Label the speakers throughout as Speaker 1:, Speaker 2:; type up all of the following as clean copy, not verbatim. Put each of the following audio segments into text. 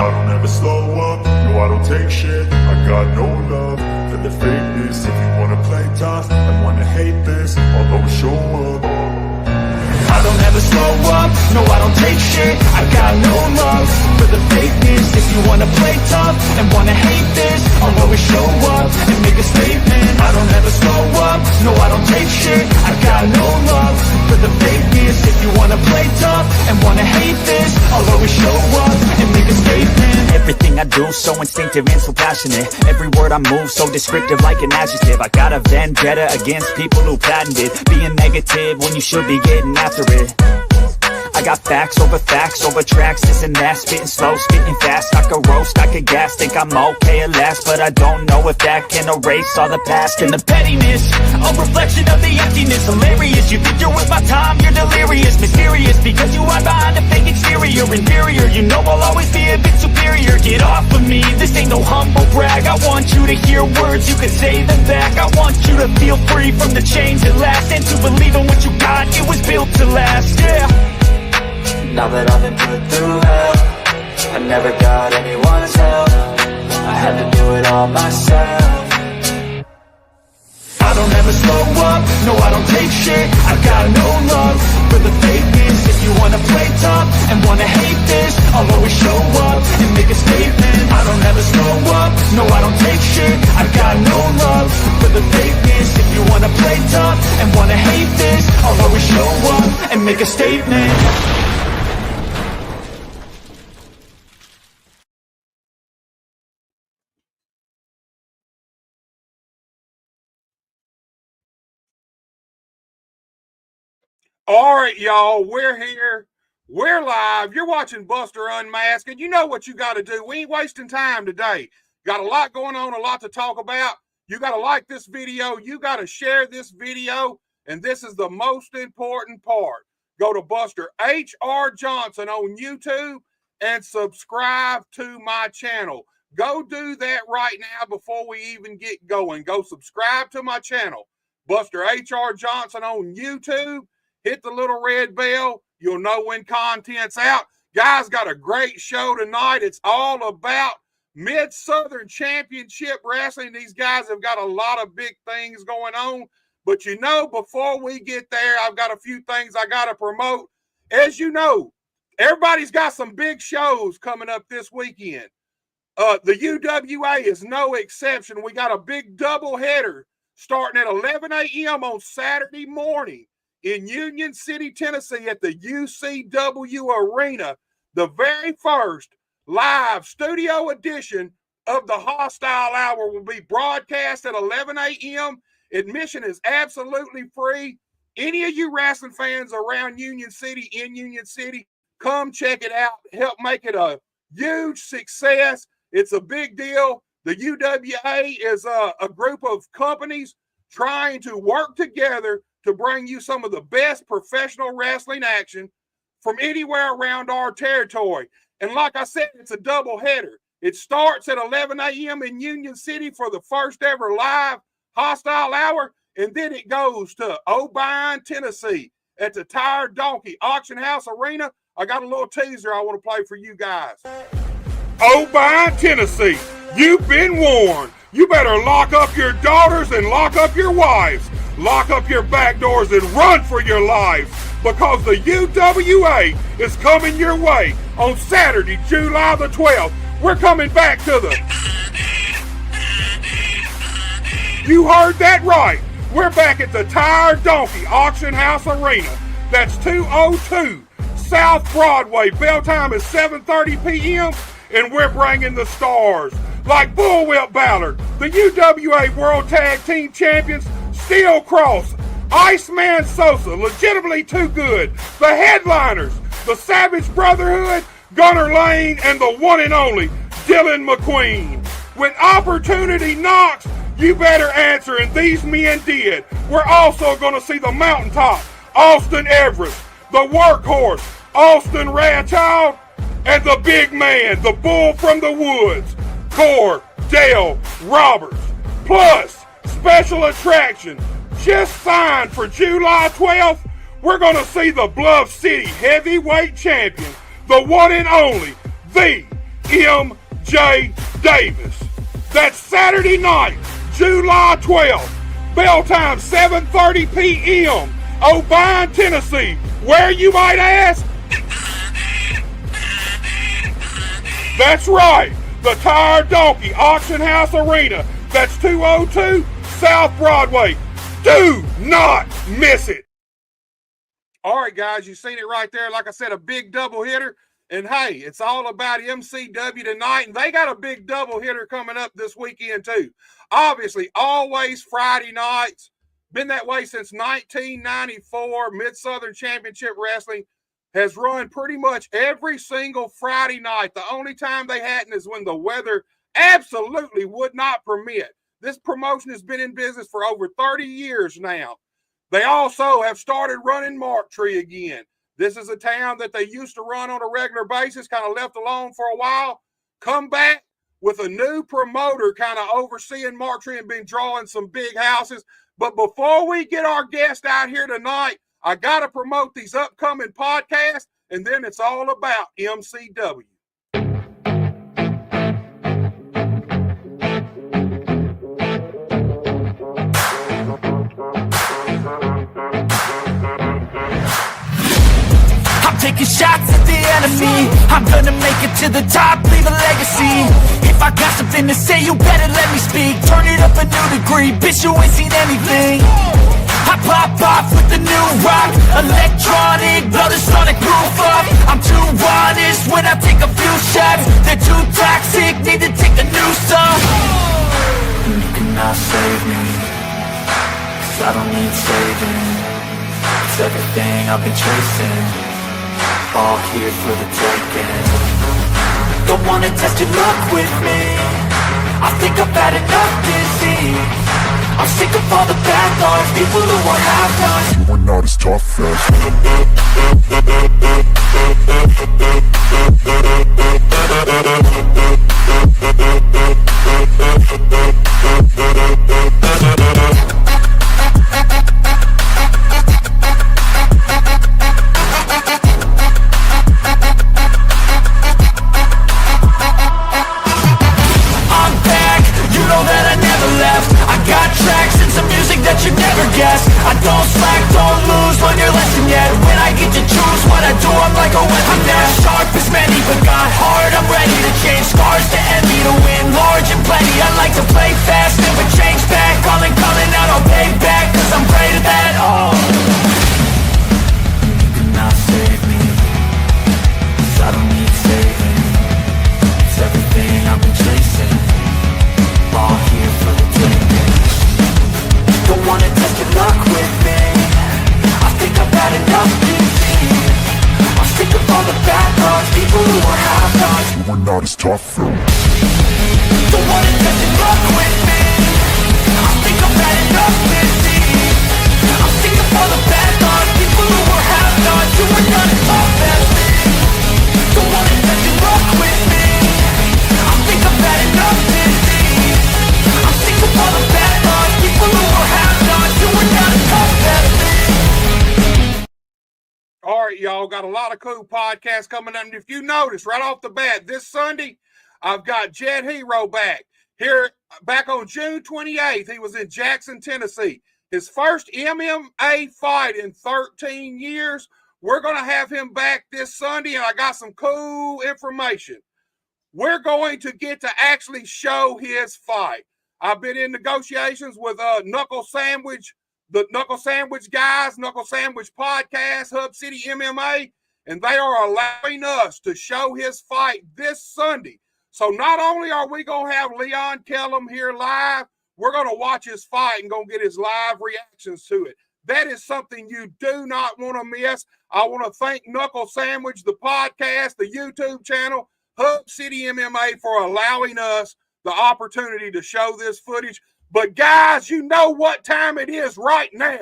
Speaker 1: I don't ever slow up, no I don't take shit. I got no love for the fakeness. If you wanna play tough and wanna hate this, I'll always show up.
Speaker 2: I don't ever slow up, no I don't take shit. I got no love for the fakeness. If you wanna play tough and wanna hate this, I'll always show up and make a statement. I don't ever slow up, no I don't take shit. I got no love for the fakeness. If you wanna play tough and wanna hate this, I'll always show up and make a statement. Everything I do so instinctive and so passionate. Every word I move so descriptive like an adjective. I got a vendetta against people who patented being negative when you should be getting after it. I got facts over tracks, this and that. Spitting slow, spitting fast, I could roast, I could gas. Think I'm okay at last, but I don't know if that can erase all the past. And the pettiness, a reflection of the emptiness. Hilarious, you think you're with my time, you're delirious. Mysterious, because you hide behind a fake exterior. Inferior, you know I'll always be a bit superior. Get off of me, this ain't no humble brag. I want you to hear words, you can say them back. I want you to feel free from the chains that last, and to believe in what you got, it was built to last, yeah.
Speaker 3: Now that I've been put through hell, I never got anyone's help. I had to do it all myself.
Speaker 2: I don't ever slow up, no I don't take shit. I got no love for the fakeness. If you wanna play tough and wanna hate this, I'll always show up and make a statement. I don't ever slow up, no I don't take shit. I got no love for the fakeness. If you wanna play tough and wanna hate this, I'll always show up and make a statement.
Speaker 4: All right, y'all, we're here. We're live. You're watching Buster Unmasked, and you know what you got to do. We ain't wasting time today. Got a lot going on, a lot to talk about. You got to like this video. You got to share this video, and this is the most important part. Go to Buster H.R. Johnson on YouTube and subscribe to my channel. Go do that right now before we even get going. Go subscribe to my channel, Buster H.R. Johnson on YouTube. Hit the little red bell. You'll know when content's out. Guys, got a great show tonight. It's all about Mid-Southern Championship Wrestling. These guys have got a lot of big things going on. But you know, before we get there, I've got a few things I got to promote. As you know, everybody's got some big shows coming up this weekend. The UWA is no exception. We got a big doubleheader starting at 11 a.m. on Saturday morning in Union City, Tennessee at the UCW Arena. The very first live studio edition of the Hostile Hour will be broadcast at 11 a.m. Admission is absolutely free. Any of you wrestling fans around Union City, in Union City, come check it out. Help make it a huge success. It's a big deal. The UWA is a group of companies trying to work together to bring you some of the best professional wrestling action from anywhere around our territory. And like I said, it's a double header. It starts at 11 a.m. in Union City for the first ever live Hostile Hour, and then it goes to O'Brien, Tennessee at the Tired Donkey Auction House Arena. I got a little teaser I want to play for you guys. O'Brien, Tennessee, you've been warned. You better lock up your daughters and lock up your wives. Lock up your back doors and run for your lives, because the UWA is coming your way on Saturday, July the 12th. We're coming back to the... You heard that right. We're back at the Tired Donkey Auction House Arena. That's 202 South Broadway. Bell time is 7:30 p.m. and we're bringing the stars like Bullwhip Ballard, the UWA World Tag Team Champions, Steel Cross, Iceman Sosa, Legitimately Too Good, the headliners, the Savage Brotherhood, Gunner Lane, and the one and only Dylan McQueen. When opportunity knocks, you better answer, and these men did. We're also going to see the mountaintop, Austin Everest, the workhorse, Austin Radchild, and the big man, the bull from the woods, Cordell Roberts. Plus, special attraction, just signed for July 12th, we're going to see the Bluff City heavyweight champion, the one and only, the M.J. Davis. That's Saturday night, July 12th. Bell time 7:30 p.m. O'Brien, Tennessee. Where, you might ask? That's right, the Tired Donkey Auction House Arena. That's 202 South Broadway. Do not miss it. All right, guys, you've seen it right there. Like I said, a big double hitter. And hey, it's all about MCW tonight. And they got a big double hitter coming up this weekend, too. Obviously, always Friday nights. Been that way since 1994. Mid-Southern Championship Wrestling has run pretty much every single Friday night. The only time they hadn't is when the weather absolutely would not permit. This promotion has been in business for over 30 years now. They also have started running Mark Tree again. This is a town that they used to run on a regular basis, kind of left alone for a while, come back with a new promoter kind of overseeing Mark Tree and been drawing some big houses. But before we get our guest out here tonight, I got to promote these upcoming podcasts, and then it's all about MCW.
Speaker 2: I'm taking shots at the enemy. I'm gonna make it to the top, leave a legacy. If I got something to say, you better let me speak. Turn it up a new degree, bitch, you ain't seen anything. I pop off with the new rock, electronic, blow the sonic roof up. I'm too honest when I take a few shots. They're too toxic, need to take a new song.
Speaker 3: You cannot save me, 'cause I don't need saving. It's everything I've been chasing, all here for the taking.
Speaker 2: Don't wanna test your luck with me, I think I've had enough disease. I'm sick of all the bad thoughts, people who are half-nots.
Speaker 1: You were not as tough as
Speaker 2: I'm back, you know that I never left. I got tracks and some music that you never guessed. I don't slack, don't lose, learn your lesson yet. When I get to choose what I do, I'm like a weapon. I'm not sharp as many, but got hard. I'm ready to change scars to envy, to win large and plenty. I like to play fast, never change back. Calling out, I'll pay back, 'cause I'm great at that. Oh,
Speaker 3: You cannot save me, 'cause I don't need saving. It's everything I've been chasing, all here for the taking.
Speaker 2: don't wanna test your luck with me, I think I've had enough disease. I'm sick of all the bad thoughts, people who are half-nots.
Speaker 1: you were not as tough as
Speaker 2: Don't wanna test your luck with me, I think I've had enough disease. I'm sick of all the bad thoughts, people who are half-nots. You are not as tough as me. Don't wanna test your luck with me, I think I've had enough disease. I'm sick of all the bad thoughts, people who are half-nots. You are not as tough as me.
Speaker 4: All right, y'all, got a lot of cool podcasts coming up. And if you notice right off the bat, this Sunday, I've got Jet Hero back. Here, back on June 28th, he was in Jackson, Tennessee. His first MMA fight in 13 years. We're going to have him back this Sunday, and I got some cool information. We're going to get to actually show his fight. I've been in negotiations with Knuckle Sandwich, the Knuckle Sandwich guys, Knuckle Sandwich Podcast, Hub City MMA, and they are allowing us to show his fight this Sunday. So not only are we going to have Leon Kellum here live, we're going to watch his fight and going to get his live reactions to it. That is something you do not want to miss. I want to thank Knuckle Sandwich, the podcast, the YouTube channel, Hub City MMA for allowing us the opportunity to show this footage. But guys, you know what time it is right now.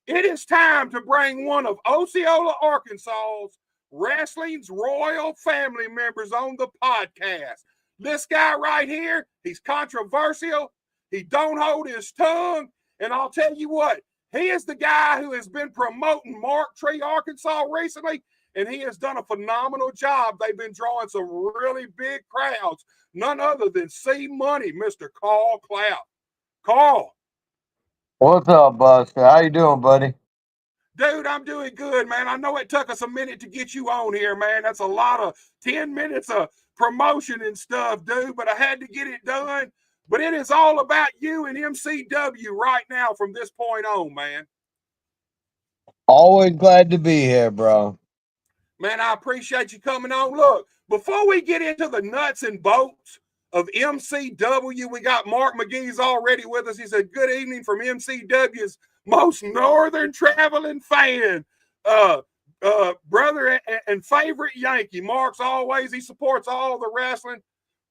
Speaker 4: It is time to bring one of Osceola, Arkansas's wrestling's royal family members on the podcast. This guy right here, he's controversial. He don't hold his tongue. And I'll tell you what, he is the guy who has been promoting Mark Tree, Arkansas recently. and he has done a phenomenal job. They've been drawing some really big crowds, none other than C Money, Mr. Carl Clapp. Carl.
Speaker 5: What's up, Buster? How you doing, buddy?
Speaker 4: Dude, I'm doing good, man. I know it took us a minute to get you on here, man. That's a lot of 10 minutes of promotion and stuff, dude, but I had to get it done. But it is all about you and MCW right now from this point on, man.
Speaker 5: Always glad to be here, bro.
Speaker 4: Man, I appreciate you coming on. Look, before we get into the nuts and bolts of MCW, we got Mark McGee's already with us. He said, good evening from MCW's most northern traveling fan, brother and favorite Yankee. Mark's always, he supports all the wrestling.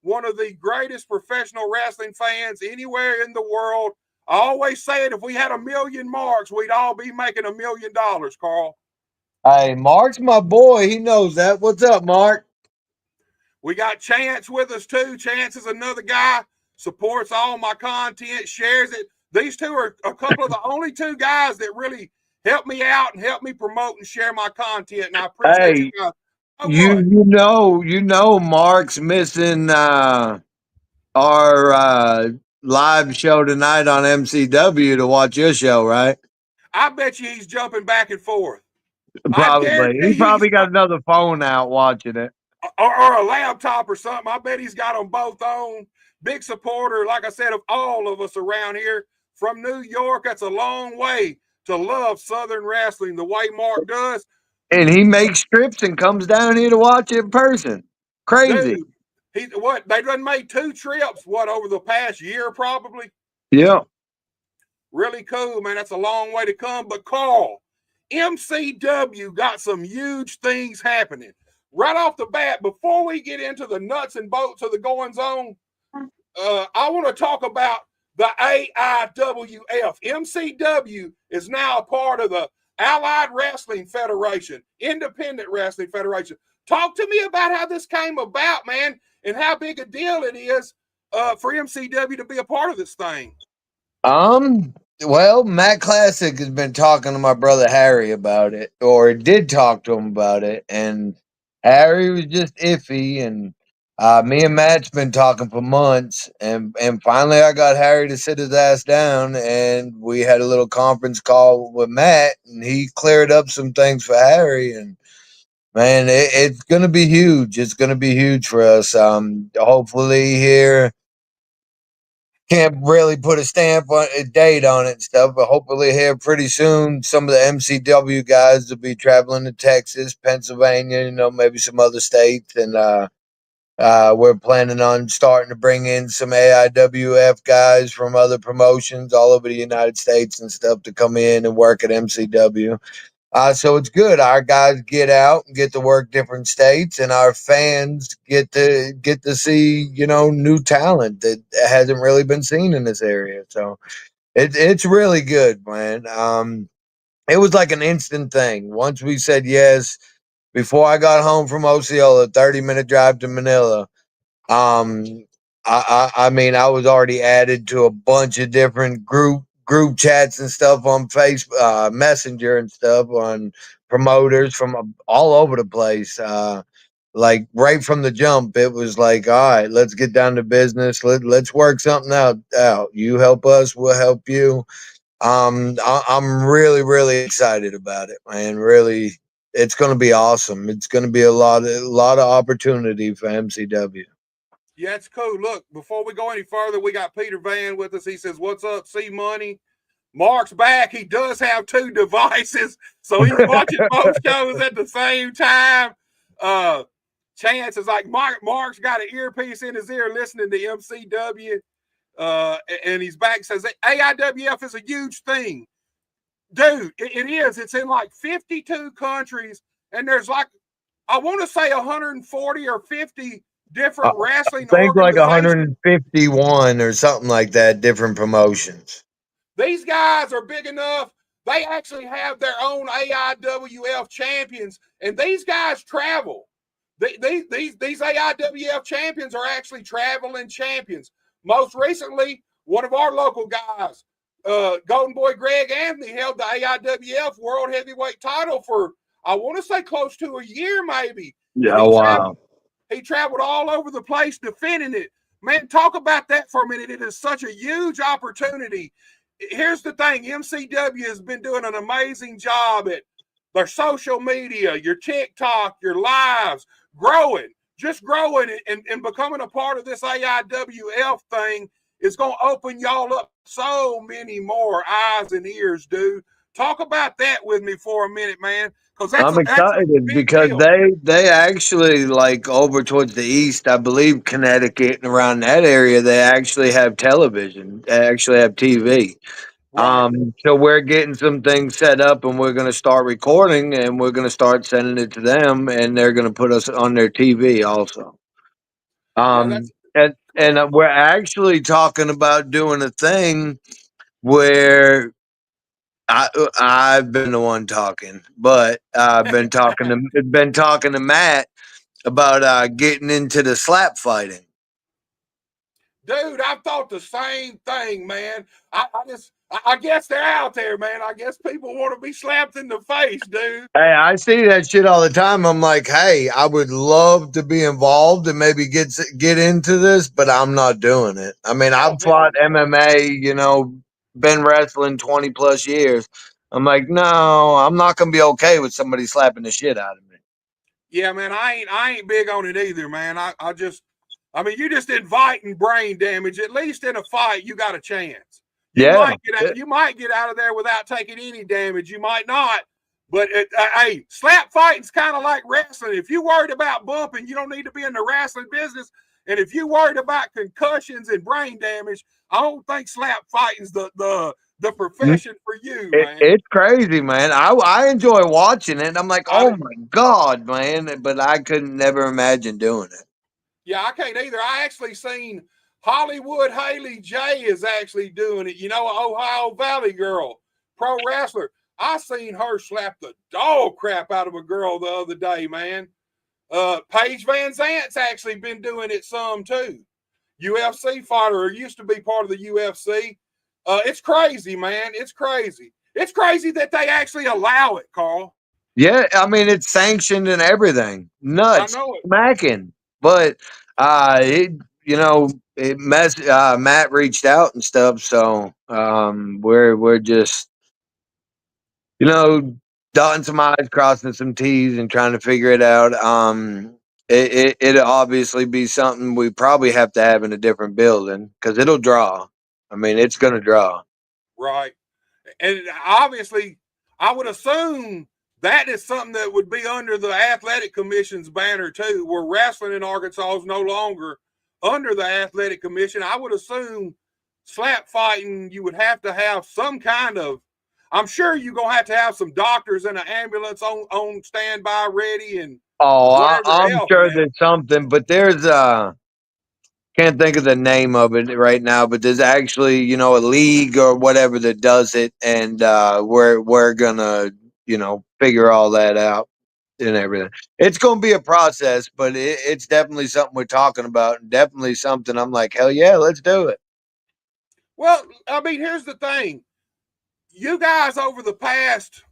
Speaker 4: One of the greatest professional wrestling fans anywhere in the world. I always say it, if we had 1 million Marks, we'd all be making $1 million, Carl.
Speaker 5: Hey, Mark's my boy. He knows that. What's up, Mark?
Speaker 4: We got Chance with us too. Chance is another guy, supports all my content, shares it. These two are a couple of the only two guys that really help me out and help me promote and share my content. And I appreciate you
Speaker 5: Hey,
Speaker 4: guys. Oh,
Speaker 5: you know, Mark's missing our live show tonight on MCW to watch your show, right?
Speaker 4: I bet you he's jumping back and forth. I
Speaker 5: Probably. He
Speaker 4: guarantee
Speaker 5: probably got another phone out watching it.
Speaker 4: or a laptop or something. I bet he's got them both on. Big supporter, like I said, of all of us around here from New York. That's a long way to love Southern wrestling the way Mark does.
Speaker 5: And he makes strips and comes down here to watch it in person. Crazy.
Speaker 4: Dude, they done made 2 trips, over the past year probably?
Speaker 5: Yeah.
Speaker 4: Really cool, man. That's a long way to come. But Carl, MCW got some huge things happening. Right off the bat, before we get into the nuts and bolts of the goings on, I want to talk about the AIWF. MCW is now a part of the Allied Wrestling Federation, Independent Wrestling Federation. Talk to me about how this came about, man, and how big a deal it is for MCW to be a part of this thing.
Speaker 5: Well, Matt Classic has been talking to my brother Harry about it, or did talk to him about it, and Harry was just iffy, and me and Matt's been talking for months, and finally I got Harry to sit his ass down, and we had a little conference call with Matt, and he cleared up some things for Harry, and man, it's gonna be huge. It's gonna be huge for us. Hopefully here can't really put a stamp on a date on it and stuff, but hopefully here pretty soon, some of the MCW guys will be traveling to Texas, Pennsylvania, maybe some other states, and we're planning on starting to bring in some AIWF guys from other promotions all over the United States and stuff to come in and work at MCW. So it's good. Our guys get out and get to work different states, and our fans get to see new talent that hasn't really been seen in this area. So it's really good, man. It was like an instant thing. Once we said yes, before I got home from Osceola, 30-minute drive to Manila. Um, I mean, I was already added to a bunch of different group chats and stuff on Facebook, Messenger and stuff on promoters from all over the place. Like right from the jump, it was like, all right, let's get down to business. Let's work something out. You help us, we'll help you. I'm really, really excited about it, man. Really, it's going to be awesome. It's going to be a lot of opportunity for MCW.
Speaker 4: Yeah, it's cool. Look, before we go any further, we got Peter Van with us. He says, what's up, C Money? Mark's back. He does have 2 devices, so he's watching both shows at the same time. Chance is like, Mark's got an earpiece in his ear listening to MCW, and he's back. Says AIWF is a huge thing. Dude, it is. It's in like 52 countries, and there's like, I want to say 140 or 50 different wrestling
Speaker 5: I think like
Speaker 4: organizations.
Speaker 5: 151 or something like that, different promotions.
Speaker 4: These guys are big enough. They actually have their own AIWF champions, and these guys travel. These AIWF champions are actually traveling champions. Most recently, one of our local guys, Golden Boy Greg Anthony, held the AIWF World Heavyweight title for, I want to say close to a year, maybe. And
Speaker 5: Yeah, wow.
Speaker 4: he traveled all over the place defending it. Man, talk about that for a minute. It is such a huge opportunity. Here's the thing: MCW has been doing an amazing job at their social media, your TikTok, your lives, growing, just growing and becoming a part of this AIWF thing is going to open y'all up so many more eyes and ears, dude. Talk about that with me for a minute, man, because
Speaker 5: I'm
Speaker 4: that's a
Speaker 5: excited
Speaker 4: big
Speaker 5: because
Speaker 4: deal.
Speaker 5: they actually, like, over towards the east, I believe Connecticut and around that area, they actually have television. They actually have TV.
Speaker 4: Right.
Speaker 5: So we're getting some things set up, and we're going to start recording, and we're going to start sending it to them, and they're going to put us on their TV also.
Speaker 4: Yeah, that's
Speaker 5: And
Speaker 4: cool.
Speaker 5: we're actually talking about doing a thing where I've been the one talking, but I've been talking to Matt about getting into the slap fighting.
Speaker 4: Dude, I thought the same thing, man. I guess they're out there, man. I guess people want to be slapped in the face, dude.
Speaker 5: Hey, I see that shit all the time. I'm like, hey, I would love to be involved and maybe get into this, but I'm not doing it. I mean,
Speaker 4: Oh
Speaker 5: I've
Speaker 4: hell
Speaker 5: fought
Speaker 4: no.
Speaker 5: MMA, been wrestling 20 plus years. I'm like, no, I'm not gonna be okay with somebody slapping the shit out of me.
Speaker 4: Yeah, man, I ain't big on it either, man. I mean, you just inviting brain damage. At least in a fight, you got a chance.
Speaker 5: Yeah.
Speaker 4: You might get out of there without taking any damage. You might not. But hey, slap fighting's kind of like wrestling. If you're worried about bumping, you don't need to be in the wrestling business. And if you're worried about concussions and brain damage, I don't think slap fighting's the profession for you, man.
Speaker 5: It's crazy, man. I enjoy watching it. I'm like,
Speaker 4: I
Speaker 5: oh my god, man! But I could never imagine doing it.
Speaker 4: Yeah, I can't either. I actually seen Hollywood Haley J is actually doing it. You know, Ohio Valley girl, pro wrestler. I seen her slap the dog crap out of a girl the other day, man. Paige Van Zant's actually been doing it some too. UFC fighter, or used to be part of the UFC. It's crazy, man. It's crazy. It's crazy that they actually allow it, Carl.
Speaker 5: Yeah, I mean it's sanctioned and everything.
Speaker 4: I
Speaker 5: Nuts,
Speaker 4: know it.
Speaker 5: smacking. But it you know it mess. Matt reached out and stuff, so we're just you know dotting some i's, crossing some t's, and trying to figure it out. It'll obviously be something we probably have to have in a different building because it'll draw. I mean, it's gonna draw.
Speaker 4: Right. And obviously, I would assume that is something that would be under the athletic commission's banner too, where wrestling in Arkansas is no longer under the athletic commission. I would assume slap fighting, you would have to have some kind of, I'm sure you're going to have some doctors and an ambulance on standby ready and
Speaker 5: Oh,
Speaker 4: whatever
Speaker 5: I'm
Speaker 4: else
Speaker 5: sure
Speaker 4: now.
Speaker 5: there's something, but there's can't think of the name of it right now, but there's actually, a league or whatever that does it, and we're gonna, figure all that out and everything. It's gonna be a process, but it's definitely something we're talking about, and definitely something I'm like, hell yeah, let's do it.
Speaker 4: Well, I mean, here's the thing. You guys over the past,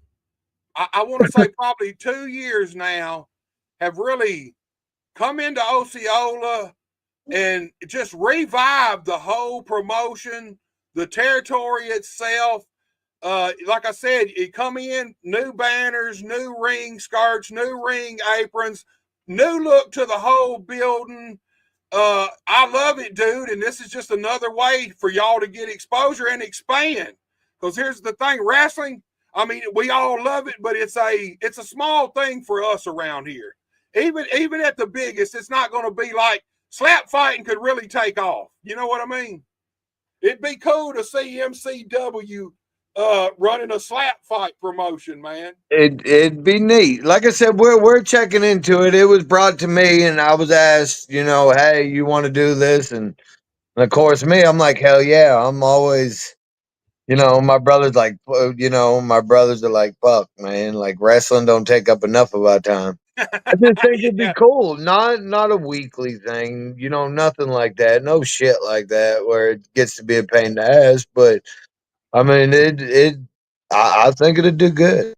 Speaker 4: I want to say probably 2 years now, have really come into Osceola and just revive the whole promotion, the territory itself. Like I said, you come in, new banners, new ring skirts, new ring aprons, new look to the whole building. I love it, dude. And this is just another way for y'all to get exposure and expand. Because here's the thing, wrestling, I mean, we all love it, but it's a small thing for us around here. Even at the biggest, it's not going to be like slap fighting could really take off. You know what I mean? It'd be cool to see MCW running a slap fight promotion, man.
Speaker 5: It'd be neat. Like I said, we're checking into it. It was brought to me, and I was asked, hey, you want to do this? And of course, me, I'm like, hell yeah, I'm always. My brothers like, my brothers are like, fuck, man, like wrestling don't take up enough of our time. I just think it'd be
Speaker 4: Yeah.
Speaker 5: cool, not a weekly thing, nothing like that, no shit like that, where it gets to be a pain in the ass. But I mean, I think it'd do good.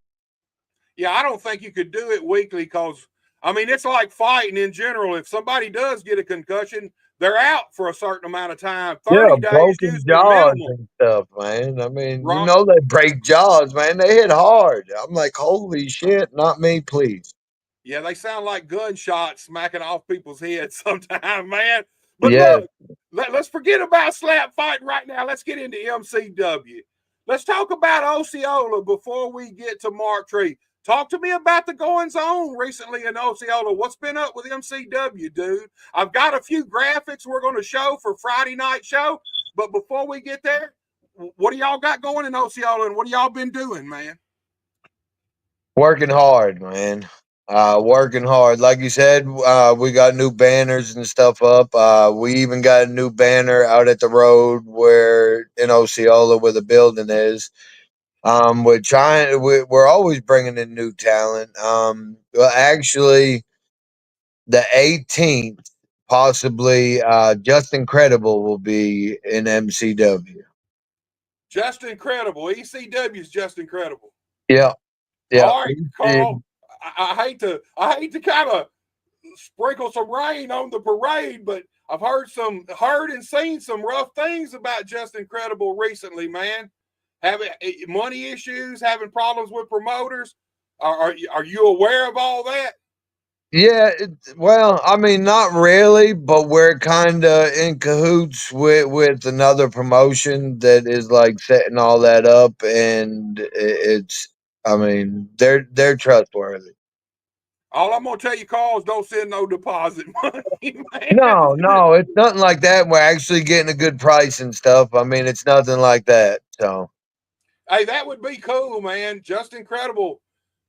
Speaker 4: Yeah, I don't think you could do it weekly because, I mean, it's like fighting in general. If somebody does get a concussion, they're out for a certain amount of time.
Speaker 5: Yeah,
Speaker 4: 30 days
Speaker 5: broken
Speaker 4: usually
Speaker 5: jaws
Speaker 4: minimum.
Speaker 5: and stuff, man. I mean, you
Speaker 4: Right?
Speaker 5: know they break jaws, man. They hit hard. I'm like, holy shit, not me, please.
Speaker 4: Yeah, they sound like gunshots smacking off people's heads sometimes, man. But
Speaker 5: Yeah,
Speaker 4: look, let's forget about slap fighting right now. Let's get into MCW. Let's talk about Osceola before we get to Mark Tree. Talk to me about the goings on recently in Osceola. What's been up with MCW, dude? I've got a few graphics we're going to show for Friday night show. But before we get there, what do y'all got going in Osceola and what have y'all been doing, man?
Speaker 5: working hard, man. Working hard. Like you said, we got new banners and stuff up. We even got a new banner out at the road where in Osceola where the building is. We're always bringing in new talent. Well, actually, the 18th, possibly, Just Incredible will be in MCW.
Speaker 4: Just incredible. ECW is just incredible.
Speaker 5: Yeah, yeah.
Speaker 4: All right, Carl. I hate to kind of sprinkle some rain on the parade, but I've heard and seen some rough things about Just Incredible recently, man. Having money issues, having problems with promoters. Are you aware of all that?
Speaker 5: Yeah, well, I mean, not really, but we're kind of in cahoots with another promotion that is like setting all that up, and it's, I mean, they're trustworthy.
Speaker 4: All I'm gonna tell you, Carl, is don't send no deposit money, man.
Speaker 5: No, no, it's nothing like that. We're actually getting a good price and stuff. I mean, it's nothing like that. So,
Speaker 4: Hey, that would be cool, man. Just Incredible.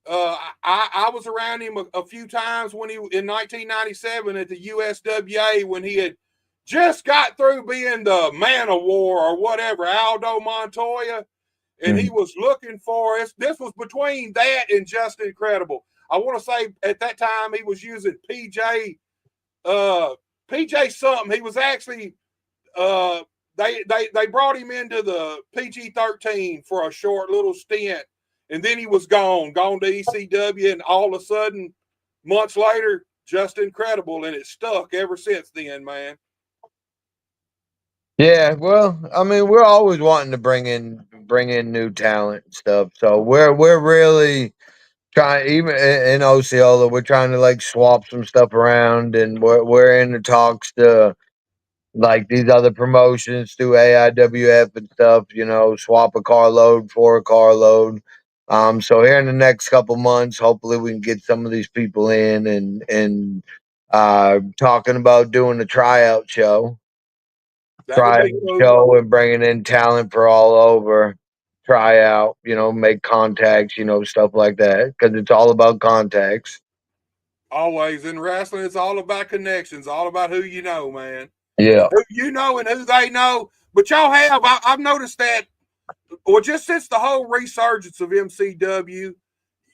Speaker 4: I was around him a few times when he in 1997 at the USWA when he had just got through being the man of war or whatever, Aldo Montoya, and he
Speaker 5: mhm.
Speaker 4: was looking for us. This was between that and Just Incredible. I want to say at that time he was using PJ something. He was actually uh, they brought him into the PG-13 for a short little stint, and then he was gone to ECW, and all of a sudden, months later, Just Incredible, and it stuck ever since then, man.
Speaker 5: Yeah, well, I mean, we're always wanting to bring in new talent and stuff. So we're really trying, even in Osceola, we're trying to like swap some stuff around, and we're in the talks to like these other promotions through AIWF and stuff. You know, swap a carload for a carload. So here in the next couple months, hopefully we can get some of these people in and talking about doing a
Speaker 4: That would
Speaker 5: tryout
Speaker 4: be cool.
Speaker 5: show and bringing in talent for all over. Try out, make contacts, stuff like that, because it's all about contacts.
Speaker 4: Always in wrestling, it's all about connections, all about who you know, man.
Speaker 5: Yeah.
Speaker 4: Who you know and who they know. But y'all I've noticed that, well, just since the whole resurgence of MCW,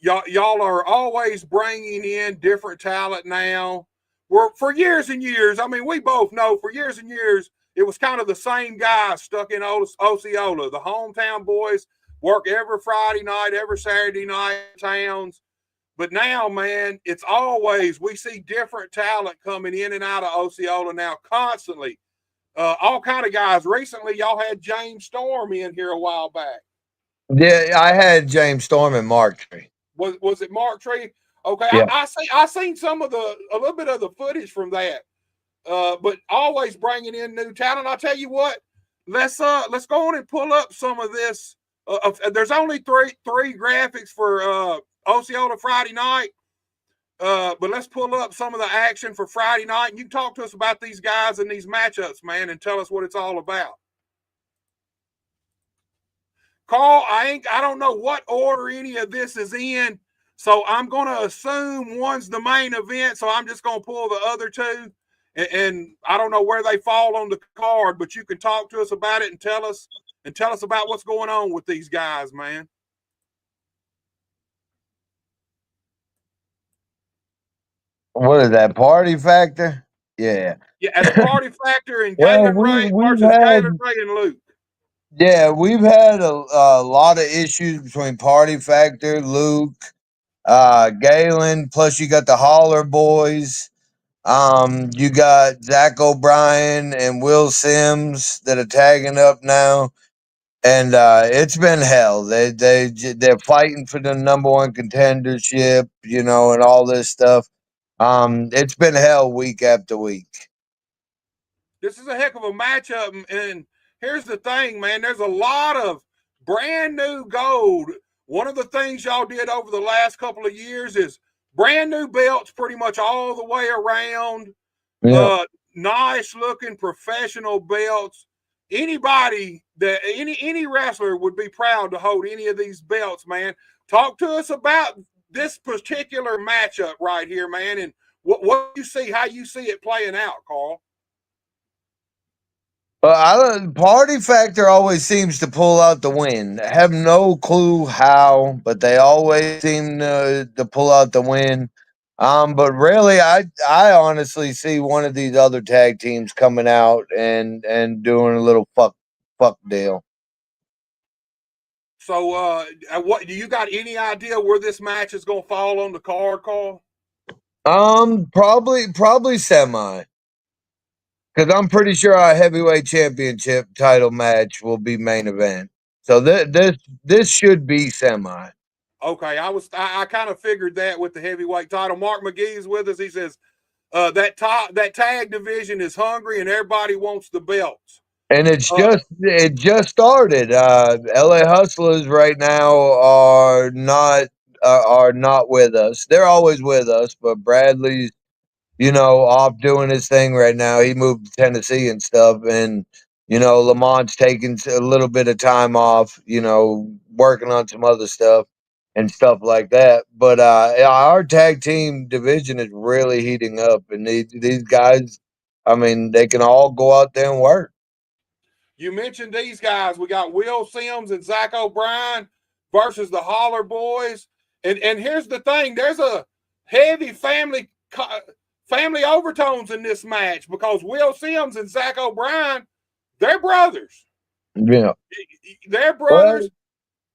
Speaker 4: y'all are always bringing in different talent now. We're for years and years. I mean, we both know for years and years it was kind of the same guys stuck in Osceola. The hometown boys work every Friday night, every Saturday night in towns. But now, man, it's always we see different talent coming in and out of Osceola now constantly. All kind of guys. Recently, y'all had James Storm in here a while back.
Speaker 5: Yeah, I had James Storm and Mark Tree.
Speaker 4: Was it Mark Tree? Okay,
Speaker 5: Yeah.
Speaker 4: I seen some of a little bit of the footage from that. But always bringing in new talent. I'll tell you what, let's go on and pull up some of this. There's only three graphics for Osceola Friday night. But let's pull up some of the action for Friday night. And you talk to us about these guys and these matchups, man, and tell us what it's all about. Carl, I don't know what order any of this is in, so I'm gonna assume one's the main event. So I'm just gonna pull the other two, and I don't know where they fall on the card, but you can talk to us about it and tell us about what's going on with these guys, man.
Speaker 5: What is that, Party Factor? Yeah.
Speaker 4: Yeah, at the Party Factor and
Speaker 5: Well,
Speaker 4: Galen Ray
Speaker 5: we've
Speaker 4: versus Galen
Speaker 5: had
Speaker 4: Ray and Luke.
Speaker 5: yeah, we've had a lot of issues between Party Factor, Luke. Galen, plus you got the Holler Boys. You got Zach O'Brien and Will Sims that are tagging up now. And it's been hell. They're fighting for the #1 contendership, you know, and all this stuff. It's been hell week after week.
Speaker 4: This is a heck of a matchup. And here's the thing, man. There's a lot of brand new gold. One of the things y'all did over the last couple of years is brand new belts pretty much all the way around.
Speaker 5: Yeah.
Speaker 4: Nice looking professional belts. Anybody that any wrestler would be proud to hold any of these belts, man. Talk to us about this particular matchup right here, man, and what you see, how you see it playing out, Carl.
Speaker 5: I don't. Party Factor always seems to pull out the win. I have no clue how, but they always seem to pull out the win. But really, I honestly see one of these other tag teams coming out and doing a little fuck deal.
Speaker 4: So, what do you got any idea where this match is going to fall on the card, Carl?
Speaker 5: Probably semi. Because I'm pretty sure our heavyweight championship title match will be main event. So this should be semi.
Speaker 4: Okay, I kind of figured that with the heavyweight title. Mark McGee is with us. He says that tag division is hungry and everybody wants the belts.
Speaker 5: And it just started. LA Hustlers right now are not with us. They're always with us, but Bradley's, you know, off doing his thing right now. He moved to Tennessee and stuff, and you know, Lamont's taking a little bit of time off, you know, working on some other stuff and stuff like that. But our tag team division is really heating up, and these guys, I mean, they can all go out there and work.
Speaker 4: You mentioned these guys. We got Will Sims and Zach O'Brien versus the Holler Boys. And here's the thing: there's a heavy family overtones in this match because Will Sims and Zach O'Brien, they're brothers.
Speaker 5: Yeah.
Speaker 4: They're
Speaker 5: Well,
Speaker 4: brothers.
Speaker 5: the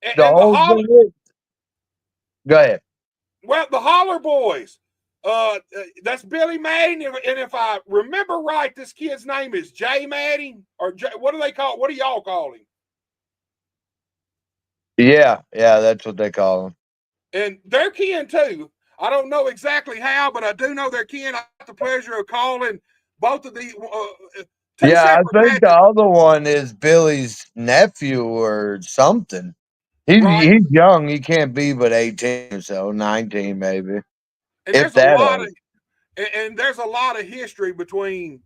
Speaker 4: And the
Speaker 5: whole
Speaker 4: Holler,
Speaker 5: thing is, go ahead.
Speaker 4: well, the Holler Boys. That's Billy Madden, and if I remember right, this kid's name is Jay Madden, or what do they call? What do y'all call him?
Speaker 5: Yeah, that's what they call them.
Speaker 4: And they're kin too. I don't know exactly how, but I do know they're kin. I have the pleasure of calling both of these two
Speaker 5: Yeah,
Speaker 4: separate
Speaker 5: I think the
Speaker 4: matches,
Speaker 5: other one is Billy's nephew or something.
Speaker 4: right?
Speaker 5: He's young. He can't be but 18 or so, 19 maybe,
Speaker 4: And
Speaker 5: if
Speaker 4: there's a
Speaker 5: that
Speaker 4: lot
Speaker 5: old.
Speaker 4: of and there's a lot of history between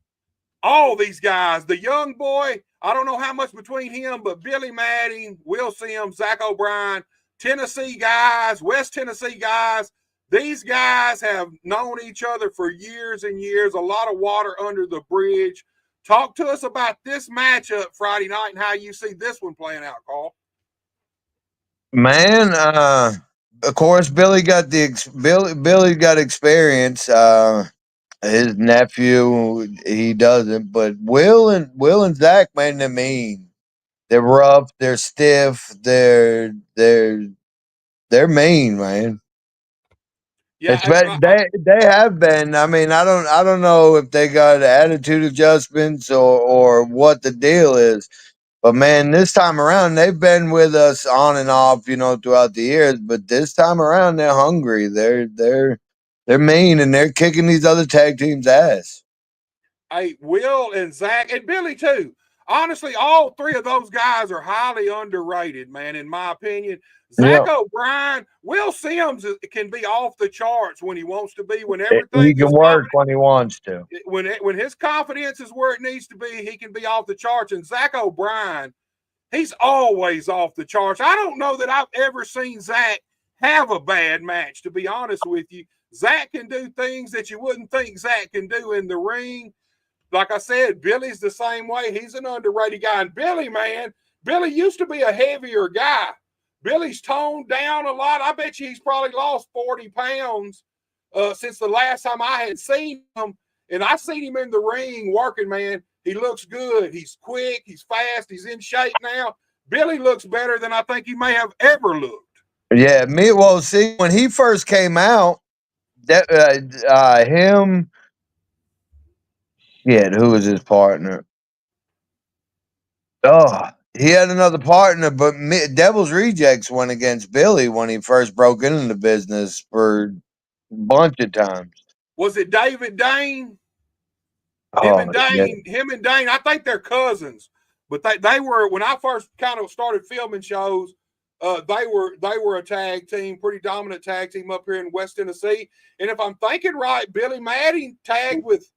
Speaker 4: all these guys. The young boy, I don't know how much between him, but Billy Madden, Will Sims, Zach O'Brien, Tennessee guys, West Tennessee guys. These guys have known each other for years and years, a lot of water under the bridge. Talk to us about this matchup Friday night and how you see this one playing out, Carl.
Speaker 5: Man, of course Billy got experience. His nephew, he doesn't, but Will and Zach, man, they're mean. They're rough, they're stiff, they're mean, man. It's
Speaker 4: Yeah,
Speaker 5: been, they have been. I mean, I don't know if they got attitude adjustments or what the deal is, but man, this time around they've been with us on and off, you know, throughout the years. But this time around they're hungry. They're mean and they're kicking these other tag teams' ass.
Speaker 4: hey, Will and Zach and Billy too. Honestly, all three of those guys are highly underrated, man, in my opinion.
Speaker 5: Yeah,
Speaker 4: Zach O'Brien, Will Sims can be off the charts when he wants to be. When
Speaker 5: he
Speaker 4: everything
Speaker 5: can
Speaker 4: is
Speaker 5: work
Speaker 4: coming,
Speaker 5: when he wants to.
Speaker 4: when his confidence is where it needs to be, he can be off the charts. And Zach O'Brien, he's always off the charts. I don't know that I've ever seen Zach have a bad match, to be honest with you. Zach can do things that you wouldn't think Zach can do in the ring. Like I said, Billy's the same way. He's an underrated guy. And Billy, man, Billy used to be a heavier guy. Billy's toned down a lot. I bet you he's probably lost 40 pounds since the last time I had seen him. And I seen him in the ring working, man. He looks good. He's quick. He's fast. He's in shape now. Billy looks better than I think he may have ever looked.
Speaker 5: Yeah, see, when he first came out, that him, yeah, who was his partner? Oh, he had another partner, but Devil's Rejects went against Billy when he first broke into the business for a bunch of times.
Speaker 4: Was it David Dane?
Speaker 5: Oh, yeah.
Speaker 4: Him and Dane, I think they're cousins. But they were, when I first kind of started filming shows, they were a tag team, pretty dominant tag team up here in West Tennessee. And if I'm thinking right, Billy Maddie tagged with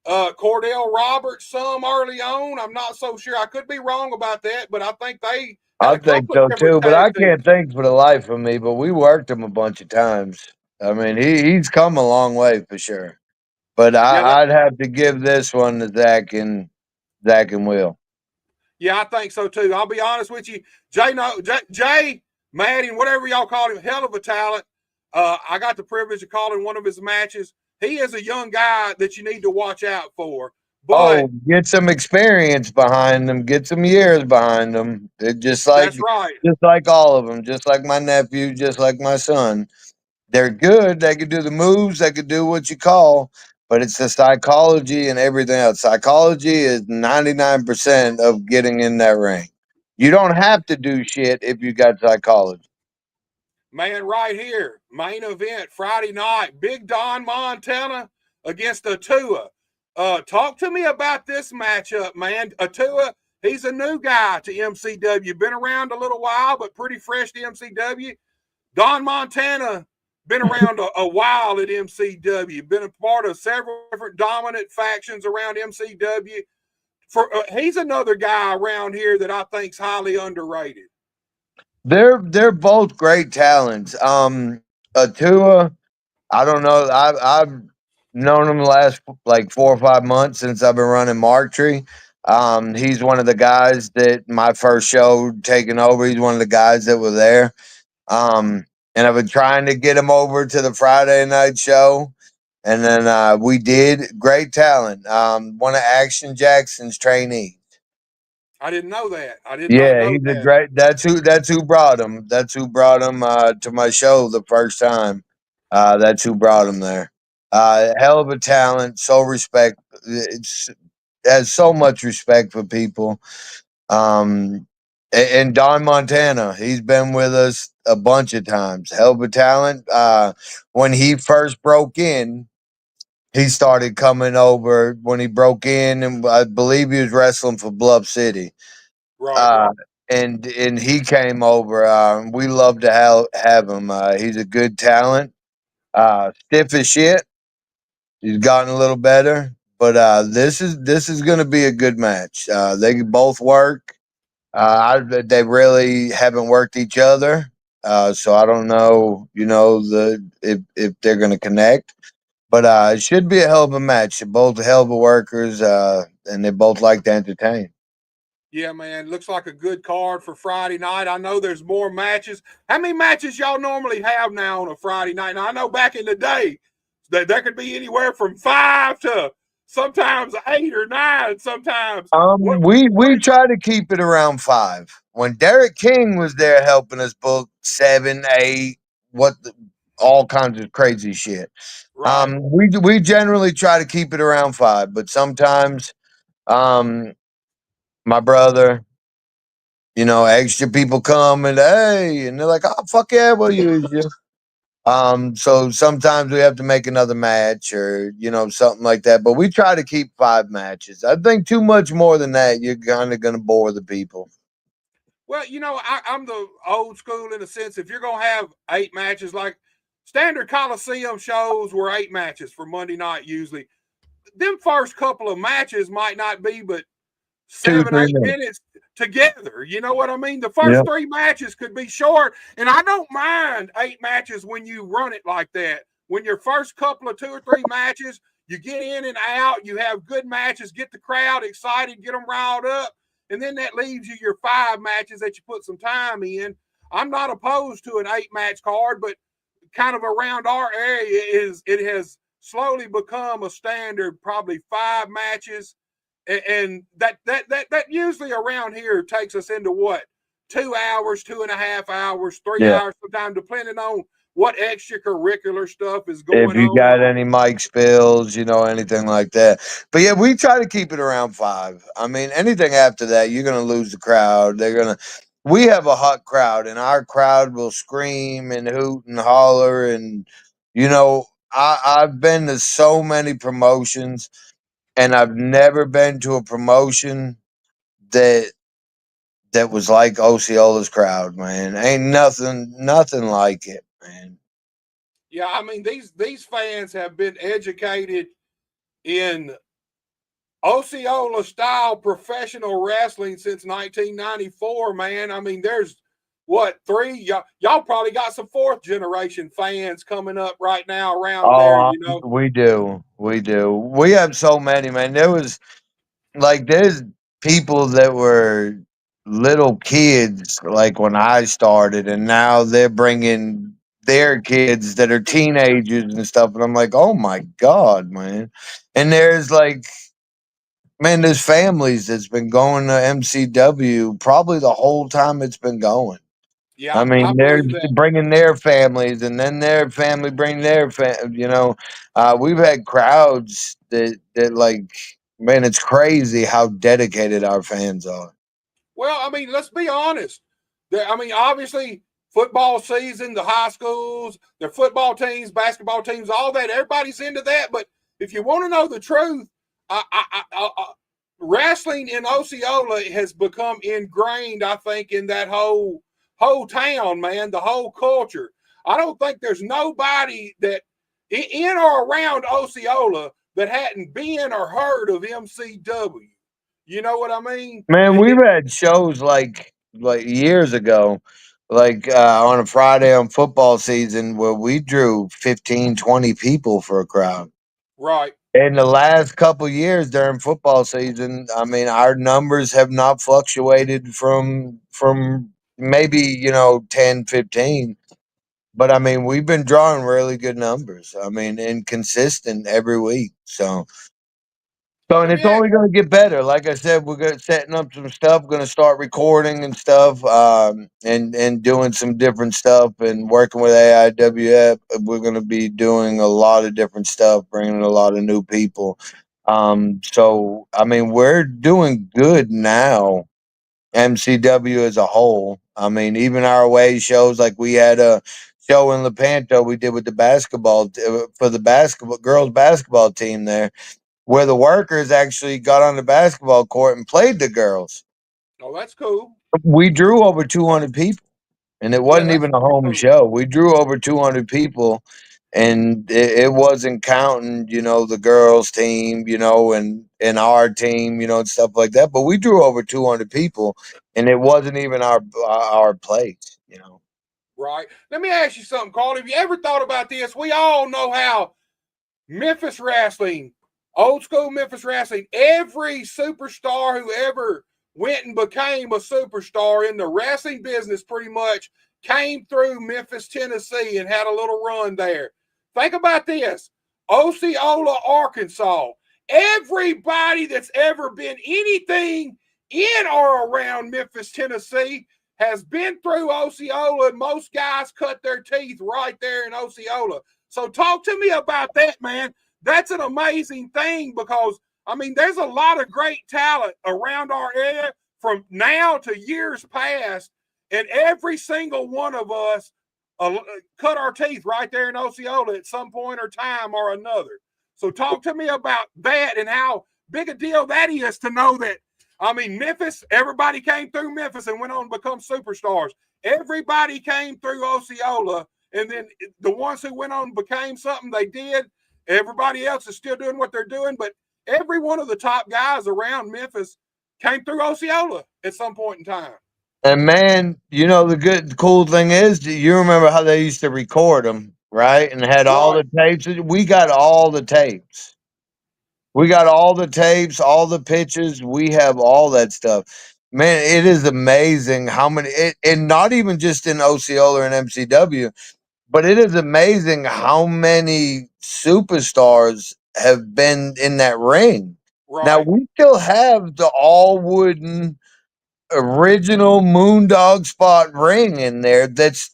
Speaker 4: Cordell Roberts some early on. I'm not so sure. I could be wrong about that, but I think they had
Speaker 5: I
Speaker 4: a
Speaker 5: think
Speaker 4: couple of
Speaker 5: so
Speaker 4: different
Speaker 5: too, but I
Speaker 4: tag
Speaker 5: can't
Speaker 4: teams.
Speaker 5: think for the life of me. But we worked him a bunch of times. I mean, he's come a long way for sure. But
Speaker 4: Yeah, that,
Speaker 5: I'd have to give this one to Zach and Will.
Speaker 4: yeah, I think so too. I'll be honest with you, Jay Madden, whatever y'all call him, hell of a talent. I got the privilege of calling one of his matches. He is a young guy that you need to watch out for. But
Speaker 5: Oh, get some experience behind them, get some years behind them.
Speaker 4: that's right.
Speaker 5: Just like all of them, just like my nephew, just like my son. They're good. They could do the moves. They could do what you call, but it's the psychology and everything else. Psychology is 99% of getting in that ring. You don't have to do shit if you got psychology.
Speaker 4: Man, right here, main event Friday night, Big Don Montana against Atua. Talk to me about this matchup, man. Atua, he's a new guy to MCW, been around a little while, but pretty fresh to MCW. Don Montana, been around a while at MCW, been a part of several different dominant factions around MCW. He's another guy around here that I think's highly underrated.
Speaker 5: They're both great talents. Atua, I don't know. I've known him the last like 4 or 5 months since I've been running Mark Tree. He's one of the guys that my first show taking over. He's one of the guys that were there. Um, and I've been trying to get him over to the Friday night show. And then we did. Great talent. One of Action Jackson's trainees.
Speaker 4: I didn't know that. I did not
Speaker 5: Yeah,
Speaker 4: know
Speaker 5: he's a
Speaker 4: that.
Speaker 5: great. That's who brought him. That's who brought him to my show the first time. That's who brought him there. Hell of a talent. So respect. It's has so much respect for people. Um, and Don Montana, he's been with us a bunch of times. Hell of a talent. When he first broke in, he started coming over when he broke in, and I believe he was wrestling for Bluff City.
Speaker 4: Right.
Speaker 5: Uh, and he came over. We love to have him. He's a good talent. Stiff as shit. He's gotten a little better, but this is going to be a good match. They can both work. They really haven't worked each other, so I don't know. You know if they're going to connect, but it should be a hell of a match. They're both hell of a workers, and they both like to entertain.
Speaker 4: Yeah, man. Looks like a good card for Friday night. I know there's more matches. How many matches y'all normally have now on a Friday night? Now, I know back in the day that there could be anywhere from 5 to sometimes 8 or 9. Sometimes. What
Speaker 5: We
Speaker 4: is
Speaker 5: try to keep it around 5. When Derek King was there helping us book 7, 8, all kinds of crazy shit.
Speaker 4: right?
Speaker 5: We generally try to keep it around 5, but sometimes um my brother, extra people come and hey, and they're like, oh fuck yeah, we'll use you. So sometimes we have to make another match or something like that. But we try to keep 5 matches. I think too much more than that, you're kind of gonna bore the people.
Speaker 4: Well, I'm the old school in the sense if you're gonna have 8 matches, like standard Coliseum shows were 8 matches for Monday night usually. Them first couple of matches might not be but
Speaker 5: Two,
Speaker 4: seven,
Speaker 5: three
Speaker 4: eight
Speaker 5: minutes.
Speaker 4: minutes together. You know what I mean? The first
Speaker 5: Yep.
Speaker 4: 3 matches could be short, and I don't mind 8 matches when you run it like that. When your first couple of 2 or 3 matches, you get in and out, you have good matches, get the crowd excited, get them riled up, and then that leaves you your 5 matches that you put some time in. I'm not opposed to an 8 match card, but kind of around our area it has slowly become a standard, probably 5 matches, and that usually around here takes us into what 2 hours, 2.5 hours, three
Speaker 5: Yeah.
Speaker 4: hours sometimes, depending on what extracurricular stuff is
Speaker 5: If
Speaker 4: going
Speaker 5: you
Speaker 4: on.
Speaker 5: got any mic spills, anything like that. But yeah, we try to keep it around 5. I mean, anything after that, you're gonna lose the crowd. We have a hot crowd, and our crowd will scream and hoot and holler. And I've been to so many promotions, and I've never been to a promotion that was like Osceola's crowd, man. Ain't nothing like it, man.
Speaker 4: Yeah, I mean these fans have been educated in Osceola style professional wrestling since 1994, man. I mean, there's what, three? Y'all probably got some fourth generation fans coming up right now around there,
Speaker 5: Oh,
Speaker 4: you know.
Speaker 5: we do. We do. We have so many, man. There's people that were little kids, like when I started, and now they're bringing their kids that are teenagers and stuff. And I'm like, oh my God, man. And there's families that's been going to MCW probably the whole time it's been going.
Speaker 4: Yeah,
Speaker 5: I
Speaker 4: I
Speaker 5: mean, they're
Speaker 4: believe that.
Speaker 5: bringing their families, and then their family bring their we've had crowds that man, it's crazy how dedicated our fans are.
Speaker 4: Well, I mean, let's be honest. I mean, obviously, football season, the high schools, their football teams, basketball teams, all that, everybody's into that. But if you want to know the truth, wrestling in Osceola has become ingrained, I think, in that whole town, man, the whole culture. I don't think there's nobody that in or around Osceola that hadn't been or heard of MCW. You know what I mean?
Speaker 5: Man, we've had shows like years ago, on a Friday on football season where we drew 15, 20 people for a crowd.
Speaker 4: Right.
Speaker 5: In the last couple years during football season, I mean, our numbers have not fluctuated from maybe 10, 15. But I mean, we've been drawing really good numbers. I mean, and consistent every week. And
Speaker 4: Let me
Speaker 5: it's
Speaker 4: ask,
Speaker 5: only going to get better. Like I said, we're going setting up some stuff. Going to start recording and stuff, and doing some different stuff, and working with AIWF. We're going to be doing a lot of different stuff, bringing a lot of new people. So I mean, we're doing good now. MCW as a whole. I mean, even our away shows, like we had a show in Lepanto we did with the for the basketball girls basketball team there, where the workers actually got on the basketball court and played the girls.
Speaker 4: oh, that's cool.
Speaker 5: We drew over 200 people, and it
Speaker 4: Yeah,
Speaker 5: wasn't
Speaker 4: that's
Speaker 5: even a
Speaker 4: pretty
Speaker 5: home
Speaker 4: cool.
Speaker 5: show. We drew over 200 people, and it wasn't counting, the girls' team, and our team, and stuff like that. But we drew over 200 people, and it wasn't even our place.
Speaker 4: Right. Let me ask you something, Carl. Have you ever thought about this? We all know how Memphis wrestling, old school Memphis wrestling, every superstar who ever went and became a superstar in the wrestling business pretty much came through Memphis, Tennessee and had a little run there. Think about this. Osceola, Arkansas. Everybody that's ever been anything in or around Memphis, Tennessee has been through Osceola, and most guys cut their teeth right there in Osceola. So talk to me about that, man. That's an amazing thing because I mean, there's a lot of great talent around our area from now to years past, and every single one of us cut our teeth right there in Osceola at some point or time or another. So talk to me about that and how big a deal that is to know that. I mean, Memphis, everybody came through Memphis and went on to become superstars. Everybody came through Osceola, and then the ones who went on and became something they did, everybody else is still doing what they're doing. But every one of the top guys around Memphis came through Osceola at some point in time.
Speaker 5: And man, the cool thing is, you remember how they used to record them, right? And had all
Speaker 4: Right.
Speaker 5: the tapes. We got all the tapes. We got all the tapes, all the pictures. We have all that stuff. Man, it is amazing how many, and not even just in Osceola and MCW, but it is amazing how many superstars have been in that ring. Now
Speaker 4: Right.
Speaker 5: we still have the all wooden original Moondog Spot ring in there. That's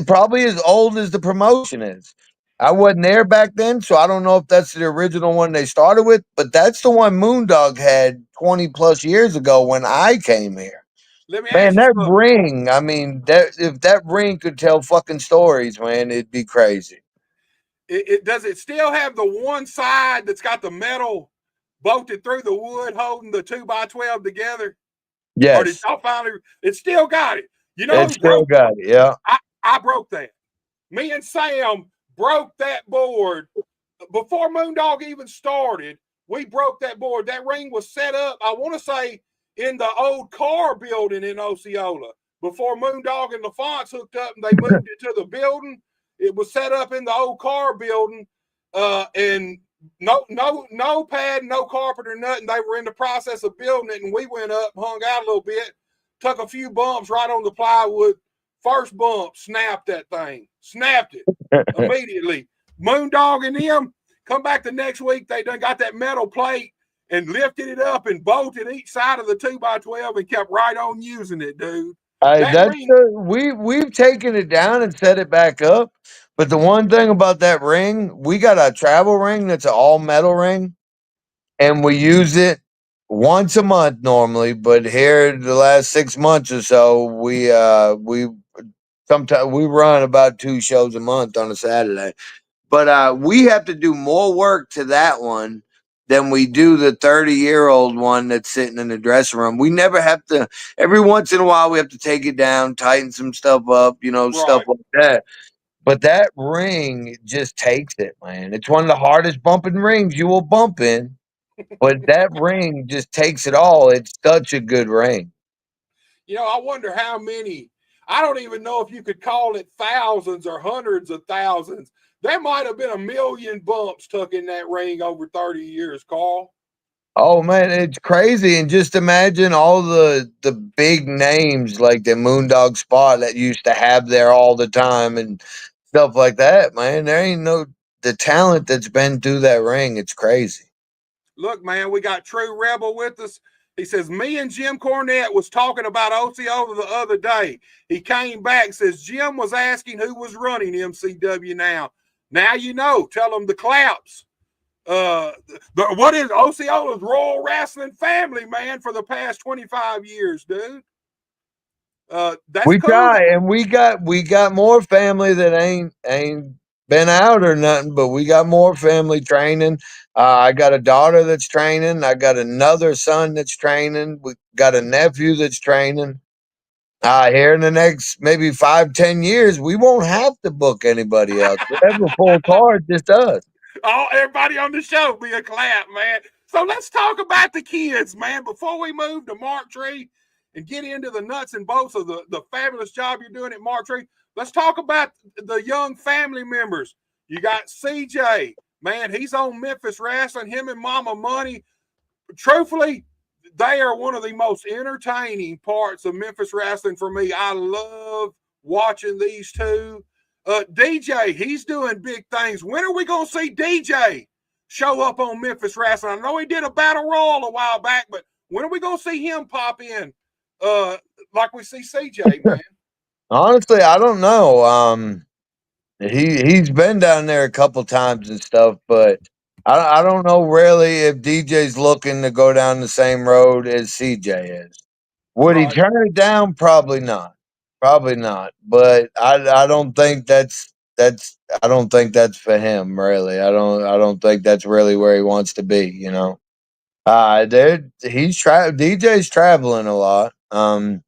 Speaker 5: probably as old as the promotion is. I wasn't there back then, so I don't know if that's the original one they started with, but that's the one Moondog had 20 plus years ago when I came here.
Speaker 4: Let me
Speaker 5: Man,
Speaker 4: ask you
Speaker 5: that
Speaker 4: something.
Speaker 5: ring, I mean, that if that ring could tell fucking stories, man, it'd be crazy.
Speaker 4: It does it still have the one side that's got the metal bolted through the wood holding the 2x12 together? Or did
Speaker 5: Yes,
Speaker 4: y'all finally? It still got it. You know
Speaker 5: it
Speaker 4: who
Speaker 5: still
Speaker 4: broke?
Speaker 5: got it. Yeah.
Speaker 4: I broke that. Me and Sam broke that board before Moondog even started. We broke that board. That ring was set up, I want to say, in the old car building in Osceola. Before Moondog and the Fonts hooked up and they moved it to the building, it was set up in the old car building, and no pad, no carpet or nothing. They were in the process of building it, and we went up, hung out a little bit, took a few bumps right on the plywood. First bump, snapped that thing, snapped it immediately. Moondog and them come back the next week. They done got that metal plate and lifted it up and bolted each side of the 2x12 and kept right on using it, dude. That
Speaker 5: That's
Speaker 4: ring,
Speaker 5: we've taken it down and set it back up. But the one thing about that ring, we got a travel ring that's an all metal ring, and we use it once a month normally. But here, the last 6 months or so, we sometimes we run about 2 shows a month on a Saturday. But we have to do more work to that one than we do the 30-year-old one that's sitting in the dressing room. We never have to, every once in a while, we have to take it down, tighten some stuff up, stuff
Speaker 4: right.
Speaker 5: like that. But that ring just takes it, man. It's one of the hardest bumping rings you will bump in, but that ring just takes it all. It's such a good ring.
Speaker 4: I wonder how many. I don't even know if you could call it thousands or hundreds of thousands. There might have been a million bumps tucked in that ring over 30 years, Carl.
Speaker 5: Oh man, it's crazy. And just imagine all the big names like the Moondog Spot that used to have there all the time and stuff like that, man. There ain't no the talent that's been through that ring. It's crazy.
Speaker 4: Look, man, we got True Rebel with us. He says, me and Jim Cornette was talking about Osceola the other day. He came back, says Jim was asking who was running MCW now. Now you know. Tell them the Claps. What is Osceola's Royal Wrestling family, man, for the past 25 years, dude. That's
Speaker 5: We
Speaker 4: cool.
Speaker 5: try and we got more family that ain't been out or nothing, but we got more family training. I got a daughter that's training. I got another son that's training. We got a nephew that's training. Here in the next maybe 5, 10 years, we won't have to book anybody else. We have a full card, just us.
Speaker 4: Everybody on the show be a Clap, man. So let's talk about the kids, man. Before we move to Mark Tree and get into the nuts and bolts of the fabulous job you're doing at Mark Tree, let's talk about the young family members. You got CJ, man. He's on Memphis Wrestling. Him and Mama Money. Truthfully, they are one of the most entertaining parts of Memphis Wrestling for me. I love watching these two. DJ, he's doing big things. When are we going to see DJ show up on Memphis Wrestling? I know he did a battle royal a while back, but when are we going to see him pop in like we see CJ, man?
Speaker 5: Honestly, I don't know. He's been down there a couple times and stuff, but I don't know really if DJ's looking to go down the same road as CJ is. Would he
Speaker 4: Right.
Speaker 5: turn it down? Probably not. Probably not. But I don't think that's I don't think that's for him really. I don't think that's really where he wants to be, you know. DJ's traveling a lot. CJ,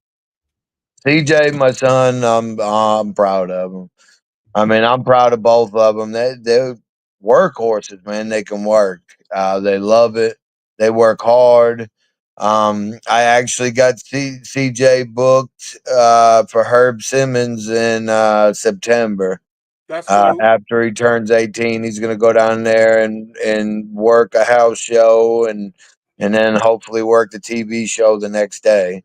Speaker 5: my son, I'm proud of him. I mean, I'm proud of both of them. They're workhorses, man. They can work. They love it. They work hard. I actually got CJ booked for Herb Simmons in September.
Speaker 4: That's cool.
Speaker 5: After he turns 18, he's going to go down there and work a house show and then hopefully work the TV show the next day.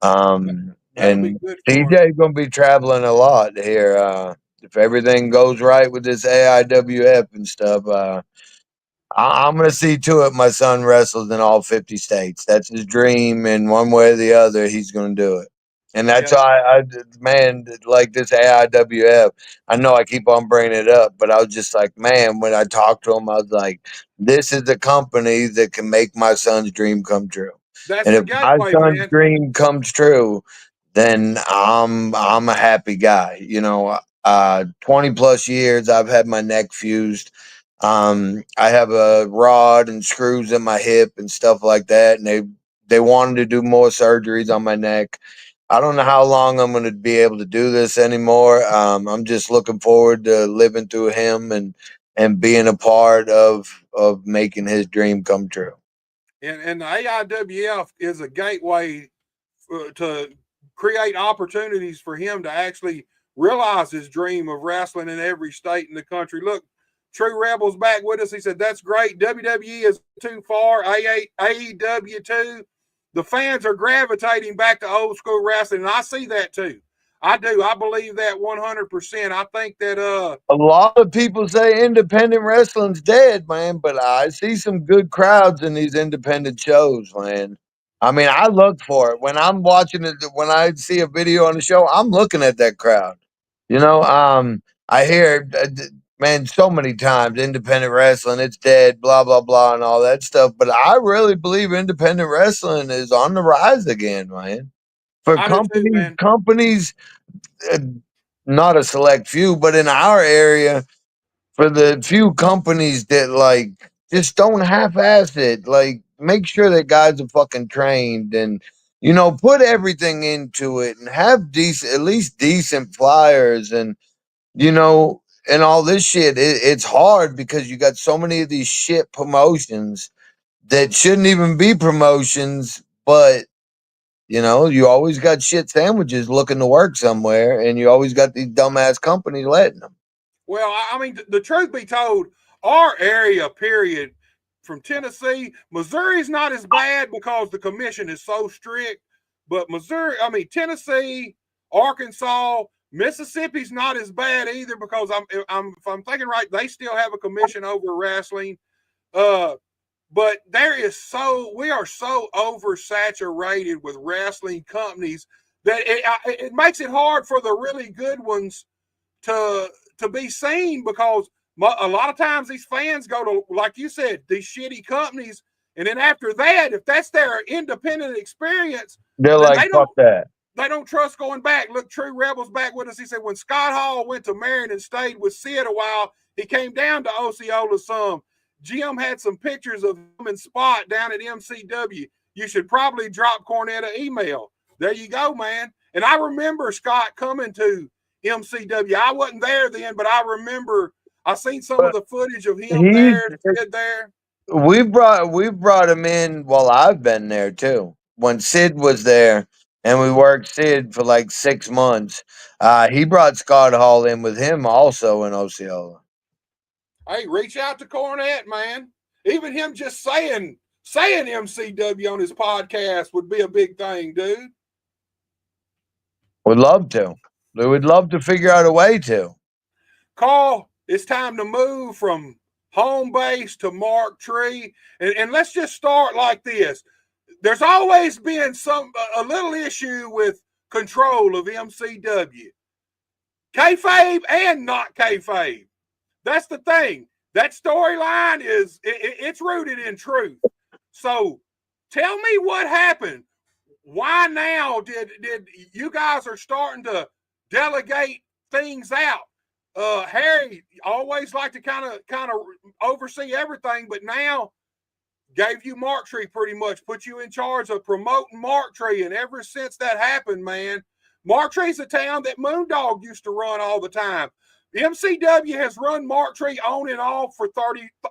Speaker 4: That'll be
Speaker 5: And
Speaker 4: good for him.
Speaker 5: CJ's gonna be traveling a lot here. If everything goes right with this AIWF and stuff, I'm gonna see to it my son wrestles in all 50 states. That's his dream, and one way or the other, he's gonna do it. And that's
Speaker 4: Yeah,
Speaker 5: why man, like this AIWF. I know I keep on bringing it up, but I was just like, man, when I talked to him, I was like, this is the company that can make my son's dream come true.
Speaker 4: that's
Speaker 5: And
Speaker 4: the
Speaker 5: if my
Speaker 4: gateway,
Speaker 5: son's
Speaker 4: man.
Speaker 5: dream comes true, then I'm a happy guy. 20 plus years I've had my neck fused. I have a rod and screws in my hip and stuff like that, and they wanted to do more surgeries on my neck. I don't know how long I'm going to be able to do this anymore. I'm just looking forward to living through him and being a part of making his dream come true.
Speaker 4: And the AIWF is a gateway to create opportunities for him to actually realize his dream of wrestling in every state in the country. Look, True Rebel's back with us. He said, that's great. WWE is too far. AEW too. The fans are gravitating back to old school wrestling, and I see that too. I do. I believe that 100%. I think that
Speaker 5: A lot of people say independent wrestling's dead, man, but I see some good crowds in these independent shows, man. I mean, I look for it when I'm watching it. When I see a video on the show, I'm looking at that crowd. I hear, man, so many times independent wrestling, it's dead, blah blah blah, and all that stuff. But I really believe independent wrestling is on the rise again, man. For
Speaker 4: I do too, man.
Speaker 5: companies, uh, not a select few, but in our area for the few companies that like just don't half-ass it, like make sure that guys are fucking trained and put everything into it and have decent, at least decent flyers and all this shit. It's hard because you got so many of these shit promotions that shouldn't even be promotions, but you always got shit sandwiches looking to work somewhere, and you always got these dumbass companies letting them.
Speaker 4: Well, I mean, the truth be told, our area, period, from Tennessee, Missouri's not as bad because the commission is so strict. But Missouri, I mean, Tennessee, Arkansas, Mississippi's not as bad either because if I'm thinking right, they still have a commission over wrestling. Uh, but we are so oversaturated with wrestling companies that it makes it hard for the really good ones to be seen because a lot of times these fans go to, like you said, these shitty companies, and then after that, if that's their independent experience,
Speaker 5: They're
Speaker 4: then
Speaker 5: like, fuck that.
Speaker 4: they don't trust going back. Look, True Rebel's back with us. He said when Scott Hall went to Marion and stayed with Sid a while, he came down to Osceola some. Jim had some pictures of him and Spot down at MCW. You should probably drop Cornette an email. There you go, man. And I remember Scott coming to MCW. I wasn't there then, but I remember I seen some of
Speaker 5: But
Speaker 4: the footage of him
Speaker 5: he's
Speaker 4: there, Sid there.
Speaker 5: we brought him in while I've been there too. When Sid was there and we worked Sid for like 6 months, he brought Scott Hall in with him also in Osceola.
Speaker 4: Hey, reach out to Cornette, man. Even him just saying MCW on his podcast would be a big thing, dude.
Speaker 5: Would love to. We would love to figure out a way to.
Speaker 4: Carl, it's time to move from home base to Mark Tree. And let's just start like this. There's always been a little issue with control of MCW. Kayfabe and not kayfabe. That's the thing. That storyline it's rooted in truth. So tell me what happened. Why now did you guys are starting to delegate things out? Harry always liked to kind of oversee everything, but now gave you Mark Tree pretty much, put you in charge of promoting Mark Tree, and ever since that happened, man, Mark Tree's a town that Moondog used to run all the time. The MCW has run Mark Tree on and off for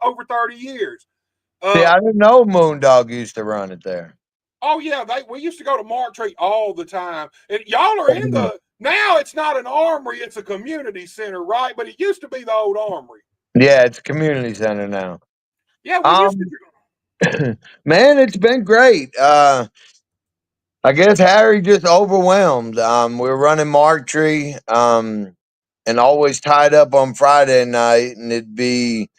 Speaker 4: over 30 years.
Speaker 5: See, I didn't know Moondog used to run it there.
Speaker 4: Oh yeah, we used to go to Mark Tree all the time. And y'all are in the now. It's not an armory; it's a community center, right? But it used to be the old armory.
Speaker 5: Yeah, it's a community center now.
Speaker 4: Yeah, we used to.
Speaker 5: Um, man, it's been great. I guess Harry just overwhelmed. We're running Mark Tree, and always tied up on Friday night, and it'd be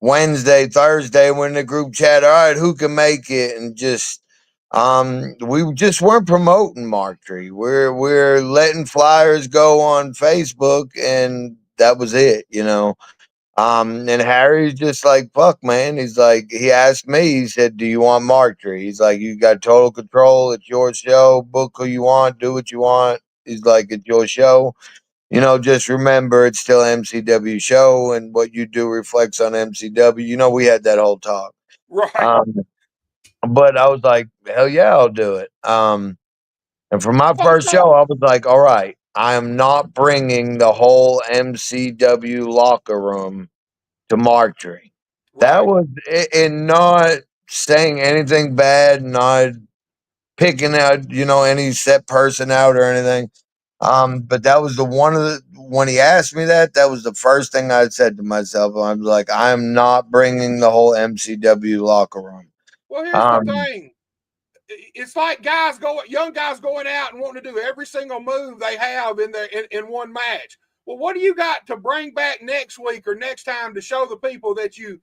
Speaker 5: Wednesday, Thursday, when the group chat, all right, who can make it? And just we just weren't promoting Marktree. We're letting flyers go on Facebook, and that was it, you know. And Harry's just like, fuck, man. He's like, he asked me, he said, do you want Marktree? He's like, you got total control. It's your show. Book who you want. Do what you want. He's like, it's your show. You know, just remember it's still MCW show, and what you do reflects on MCW. You know, we had that whole talk.
Speaker 4: Right.
Speaker 5: Um, but I was like, hell yeah, I'll do it. And for my
Speaker 4: Oh,
Speaker 5: first show, I was like, all right, I am not bringing the whole MCW locker room to Marktree. That
Speaker 4: right.
Speaker 5: was in not saying anything bad, not picking out, you know, any set person out or anything. But that was the one of the when he asked me that, that was the first thing I said to myself. I was like, I am not bringing the whole MCW locker room.
Speaker 4: Well, here's the
Speaker 5: Um,
Speaker 4: thing. It's like young guys going out and wanting to do every single move they have in one match. Well, what do you got to bring back next week or next time to show the people that you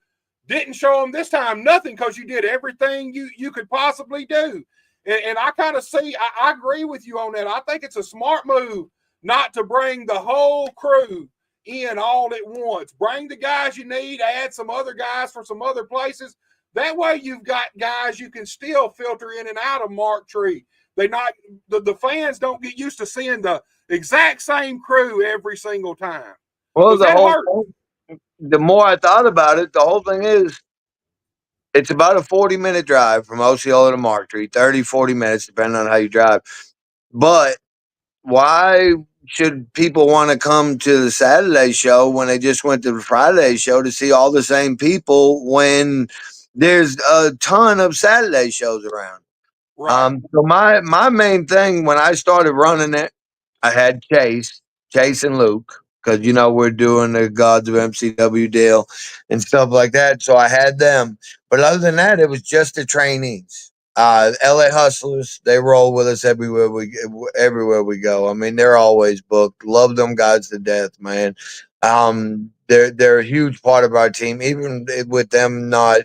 Speaker 4: didn't show them this time? Nothing, because you did everything you could possibly do. And I kind of see, I agree with you on that. I think it's a smart move not to bring the whole crew in all at once. Bring the guys you need, add some other guys from some other places. That way you've got guys you can still filter in and out of Marktree. The fans don't get used to seeing the exact same crew every single time.
Speaker 5: well,
Speaker 4: Because
Speaker 5: the
Speaker 4: that
Speaker 5: whole
Speaker 4: hurt.
Speaker 5: thing, the more I thought about it, the whole thing is it's about a 40-minute drive from Osceola to Marktree, 30, 40 minutes, depending on how you drive. But why should people want to come to the Saturday show when they just went to the Friday show to see all the same people when there's a ton of Saturday shows around?
Speaker 4: Right.
Speaker 5: So my main thing when I started running it, I had Chase and Luke, because you know we're doing the Gods of MCW deal and stuff like that. So I had them, but other than that, it was just the trainees. LA Hustlers, they roll with us everywhere we go. I mean, they're always booked. Love them guys to death, man. They're a huge part of our team, even with them not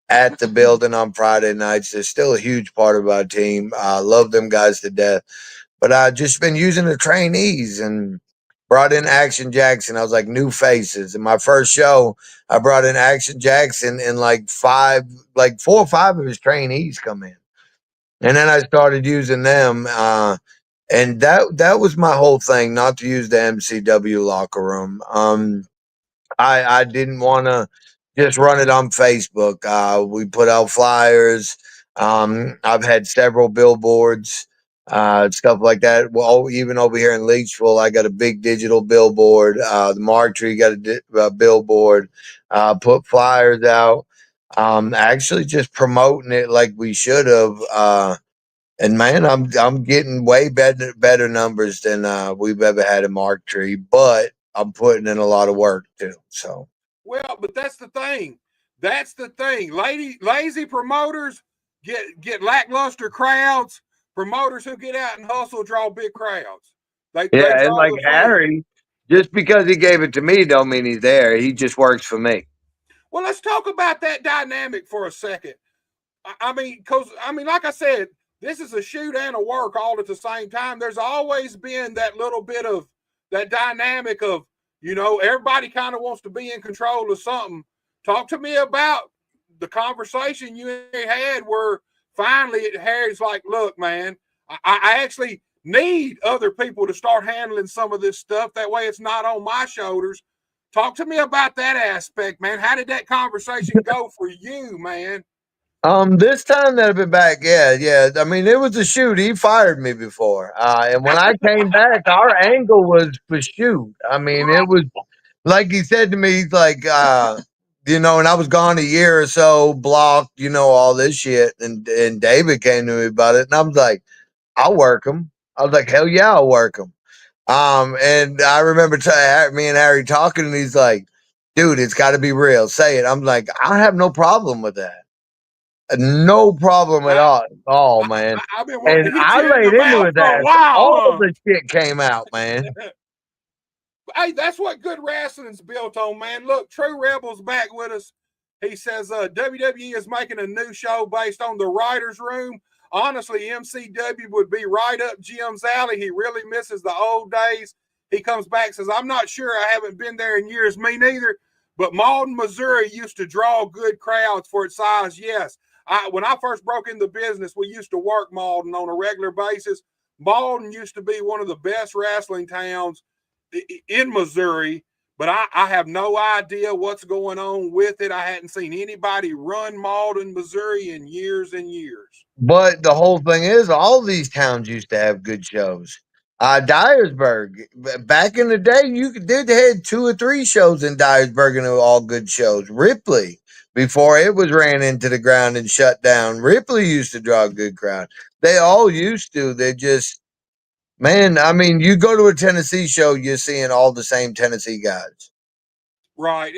Speaker 5: at the building on Friday nights. They're still a huge part of our team. I love them guys to death. But I just been using the trainees and brought in Action Jackson. I was like new faces. In my first show, I brought in Action Jackson and like 4 or 5 of his trainees come in. And then I started using them. And that was my whole thing, not to use the MCW locker room. I didn't want to just run it on Facebook. We put out flyers. I've had several billboards, stuff like that. Well, even over here in Leechville, I got a big digital billboard. The Marktree got a billboard. Put flyers out. Actually, just promoting it like we should have. And man, I'm getting way better numbers than we've ever had in Marktree, but I'm putting in a lot of work too. So
Speaker 4: Well, but that's the thing. That's the thing. Lazy promoters get lackluster crowds. Promoters who get out and hustle draw big crowds. They
Speaker 5: yeah, and
Speaker 4: draw
Speaker 5: like
Speaker 4: the fans.
Speaker 5: Harry, just because he gave it to me don't mean he's there. He just works for me.
Speaker 4: Well, let's talk about that dynamic for a second. I mean, like I said, this is a shoot and a work all at the same time. There's always been that little bit of that dynamic of, everybody kind of wants to be in control of something. Talk to me about the conversation you had where finally Harry's like, look, man, I actually need other people to start handling some of this stuff. That way it's not on my shoulders. Talk to me about that aspect, man. How did that conversation go for you, man?
Speaker 5: This time that I've been back, yeah. I mean, it was a shoot. He fired me before, and when I came back, our angle was for shoot. I mean, it was like he said to me, he's like, and I was gone a year or so, blocked, all this shit, and David came to me about it, and I was like, I'll work him. I was like, hell yeah, I'll work him. And I remember me and Harry talking, and he's like, dude, it's got to be real. Say it. I'm like, I have no problem with that. No problem at
Speaker 4: I,
Speaker 5: all,
Speaker 4: I,
Speaker 5: man.
Speaker 4: I've been wanting
Speaker 5: And
Speaker 4: to hit
Speaker 5: I
Speaker 4: you in the
Speaker 5: laid into
Speaker 4: mouth
Speaker 5: his
Speaker 4: for a
Speaker 5: ass.
Speaker 4: while,
Speaker 5: All
Speaker 4: huh?
Speaker 5: the shit came out, man.
Speaker 4: Hey, that's what good wrestling's built on, man. Look, True Rebel's back with us. He says WWE is making a new show based on the writer's room. Honestly, MCW would be right up Jim's alley. He really misses the old days. He comes back, says, I'm not sure. I haven't been there in years. Me neither. But Malden, Missouri used to draw good crowds for its size. Yes. When I first broke into business, we used to work Malden on a regular basis. Malden used to be one of the best wrestling towns in Missouri, but I have no idea what's going on with it. I hadn't seen anybody run Malden, Missouri in years and years.
Speaker 5: But the whole thing is, all these towns used to have good shows. Dyersburg, back in the day, did had 2 or 3 shows in Dyersburg, and they were all good shows. Ripley, before it was ran into the ground and shut down, Ripley used to draw a good crowd. They all used to. They just, man, I mean, you go to a Tennessee show, you're seeing all the same Tennessee guys.
Speaker 4: Right.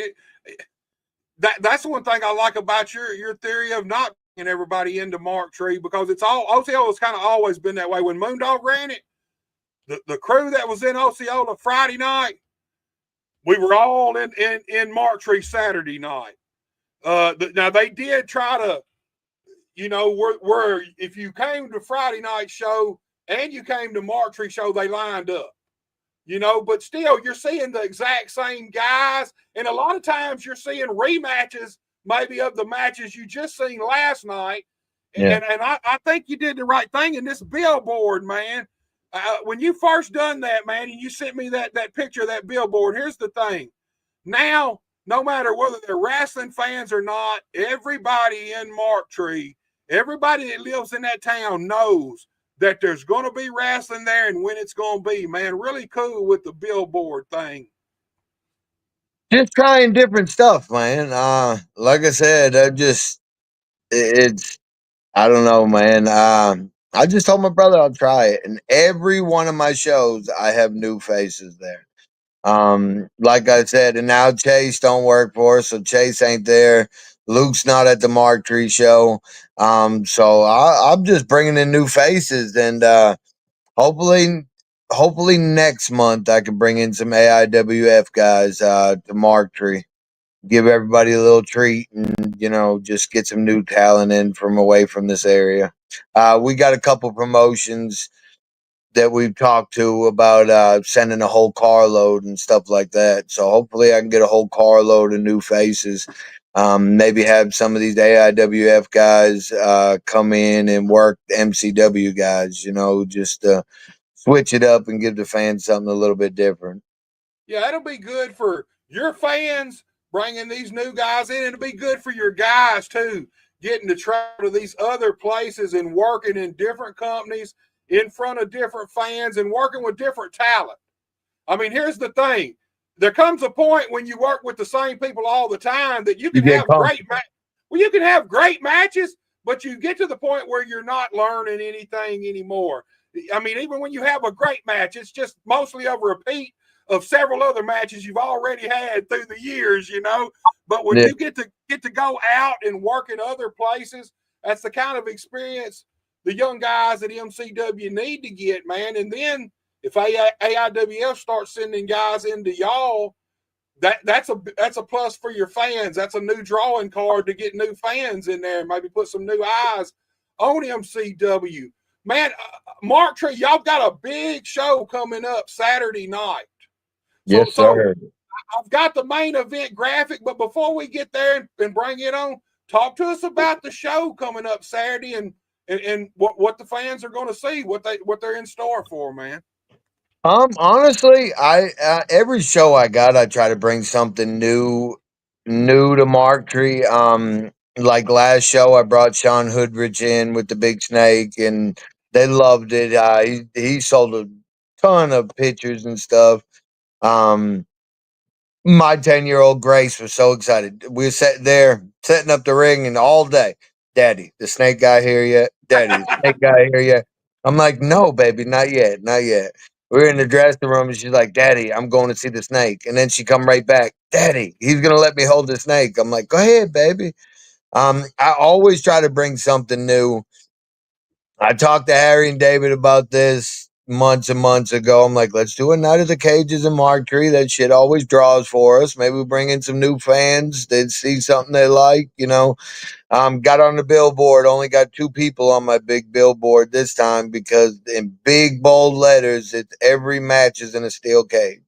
Speaker 4: That's one thing I like about your theory of not bringing everybody into Mark Tree, because it's all OCO has kind of always been that way. When Moondog ran it, the crew that was in Osceola Friday night, we were all in Mark Tree Saturday night. Now they did try to, where if you came to Friday night show and you came to Mark Tree show, they lined up. But still, you're seeing the exact same guys. And a lot of times you're seeing rematches, maybe of the matches you just seen last night.
Speaker 5: Yeah.
Speaker 4: And I think you did the right thing in this billboard, man. When you first done that, man, and you sent me that picture of that billboard, here's the thing. Now, no matter whether they're wrestling fans or not, everybody in Mark Tree, everybody that lives in that town knows that there's going to be wrestling there and when it's going to be, man. Really cool with the billboard thing.
Speaker 5: Just trying different stuff, man. Like I said, it's I don't know, man. I just told my brother I'll try it, and every one of my shows, I have new faces there. Like I said, and now Chase don't work for us, so Chase ain't there. Luke's not at the Mark Tree show. So I'm just bringing in new faces, and hopefully, hopefully next month I can bring in some AIWF guys to Mark Tree, give everybody a little treat, and just get some new talent in from away from this area. We got a couple promotions that we've talked to about sending a whole carload and stuff like that. So hopefully I can get a whole carload of new faces. Maybe have some of these AIWF guys come in and work the MCW guys, just switch it up and give the fans something a little bit different.
Speaker 4: Yeah, it'll be good for your fans bringing these new guys in. It'll be good for your guys, too, getting to travel to these other places and working in different companies in front of different fans and working with different talent. I mean, here's the thing. There comes a point when you work with the same people all the time that you can have you can have great matches, but you get to the point where you're not learning anything anymore. I mean, even when you have a great match, it's just mostly a repeat of several other matches you've already had through the years, But when you get to go out and work in other places, that's the kind of experience the young guys at MCW need to get, man. And then if AIWF starts sending guys into y'all, that's a plus for your fans. That's a new drawing card to get new fans in there and maybe put some new eyes on MCW. Man, Mark Tree, y'all got a big show coming up Saturday night.
Speaker 5: Yes, sir.
Speaker 4: So I've got the main event graphic, but before we get there and bring it on, talk to us about the show coming up Saturday and what the fans are going to see, what they're in store for, man.
Speaker 5: Honestly, I every show I got, I try to bring something new to Mark Tree. Like last show, I brought Sean Hoodrich in with the big snake, and they loved it. He sold a ton of pictures and stuff. Um, my 10-year-old Grace was so excited. We were sitting there setting up the ring, and all day, Daddy, the snake guy here yet? Daddy, the snake guy here yet? I'm like, no, baby, not yet, not yet. We're in the dressing room, and she's like, Daddy, I'm going to see the snake. And then she come right back, Daddy, he's gonna let me hold the snake. I'm like, go ahead, baby. I always try to bring something new. I talked to Harry and David about this. months and months ago. I'm like, let's do a night of the cages in Marktree. That shit always draws for us. Maybe we bring in some new fans. They'd see something they like, you know. Got on the billboard. Only got 2 people on my big billboard this time because in big bold letters, it's every match is in a steel cage.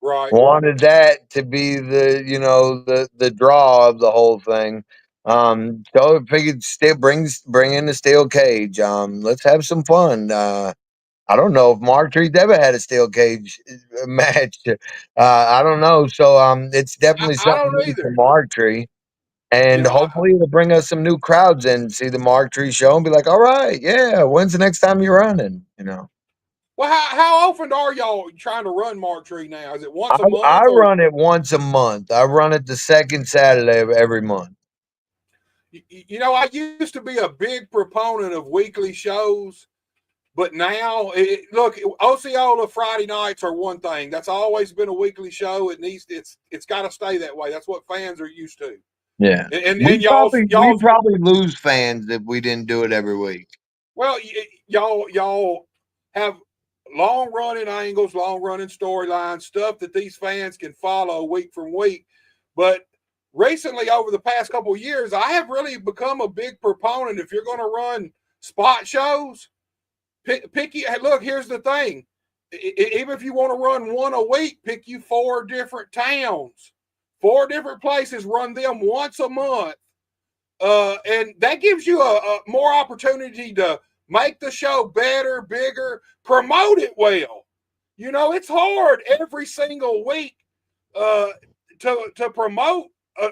Speaker 4: Right.
Speaker 5: Wanted that to be the, you know, the draw of the whole thing. So I figured still bring in the steel cage. Let's have some fun. I don't know if Mark Tree's ever had a steel cage match. I don't know. So it's definitely
Speaker 4: I
Speaker 5: something
Speaker 4: don't
Speaker 5: new for
Speaker 4: either.
Speaker 5: Mark Tree.
Speaker 4: You
Speaker 5: And
Speaker 4: know,
Speaker 5: hopefully it'll bring us some new crowds in, see the Mark Tree show and be like, all right, yeah, when's the next time you're running? You know.
Speaker 4: well, how often are y'all trying to run Mark Tree now? Is it
Speaker 5: I,
Speaker 4: once a
Speaker 5: I
Speaker 4: month or
Speaker 5: run it once a month. I run it the second Saturday of every month.
Speaker 4: you know, I used to be a big proponent of weekly shows, but now look, Osceola Friday nights are one thing. That's always been a weekly show. It's got to stay that way. That's what fans are used to.
Speaker 5: Yeah.
Speaker 4: And
Speaker 5: We'd
Speaker 4: y'all's
Speaker 5: probably lose fans if we didn't do it every week.
Speaker 4: well, y'all have long running angles, long running storylines, stuff that these fans can follow week from week. But recently, over the past couple of years, I have really become a big proponent. If you're going to run spot shows, pick you. Look, here's the thing: even if you want to run one a week, pick you 4 different towns, 4 different places, run them once a month, and that gives you a more opportunity to make the show better, bigger, promote it well. You know, it's hard every single week uh, to promote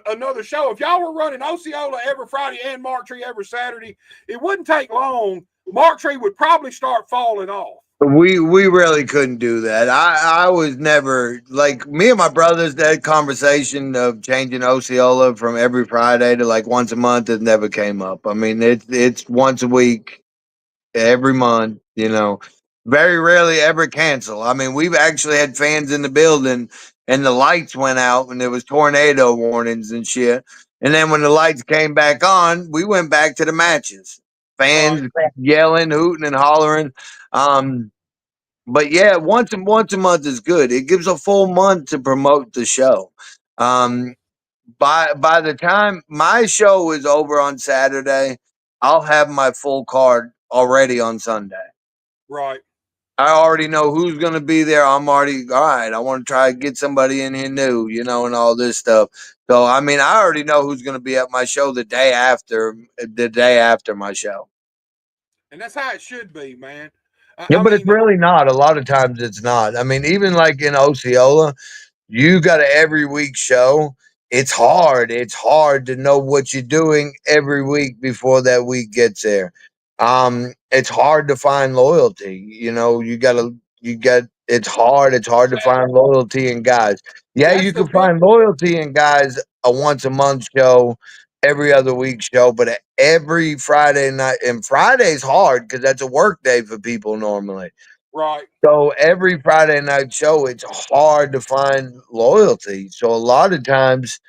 Speaker 4: another show. If y'all were running Osceola every Friday and Mark Tree every Saturday, it wouldn't take long. Mark Tree would probably start falling off.
Speaker 5: We really couldn't do that. I was never like me and my brothers. That conversation of changing Osceola from every Friday to like once a month, it never came up. I mean, it's once a week every month, you know. Very rarely ever cancel. I mean, we've actually had fans in the building and the lights went out and there was tornado warnings and shit. And then when the lights came back on, we went back to the matches.
Speaker 4: Right,
Speaker 5: Fans yelling, hooting, and hollering. Um, but yeah, once a month is good. It gives a full month to promote the show. Um, by the time my show is over on Saturday, I'll have my full card already on Sunday.
Speaker 4: right.
Speaker 5: I already know who's going to be there. I'm already all right. I want to try to get somebody in here new, you know, and all this stuff. So I mean, I already know who's going to be at my show the day after my show.
Speaker 4: And that's how it should be, man.
Speaker 5: Yeah,
Speaker 4: I
Speaker 5: but it's
Speaker 4: mean,
Speaker 5: really not. A lot of times it's not. I mean, even like in Osceola, you got an every week show. It's hard. It's hard to know what you're doing every week before that week gets there. It's hard to find loyalty. You know, it's hard. It's hard to find loyalty in guys. Yeah,
Speaker 4: that's
Speaker 5: you
Speaker 4: the
Speaker 5: can
Speaker 4: big
Speaker 5: find loyalty in guys a once a month show, every other week show, but every Friday night and Friday's hard because that's a work day for people normally.
Speaker 4: right.
Speaker 5: So every Friday night show, it's hard to find loyalty. So a lot of times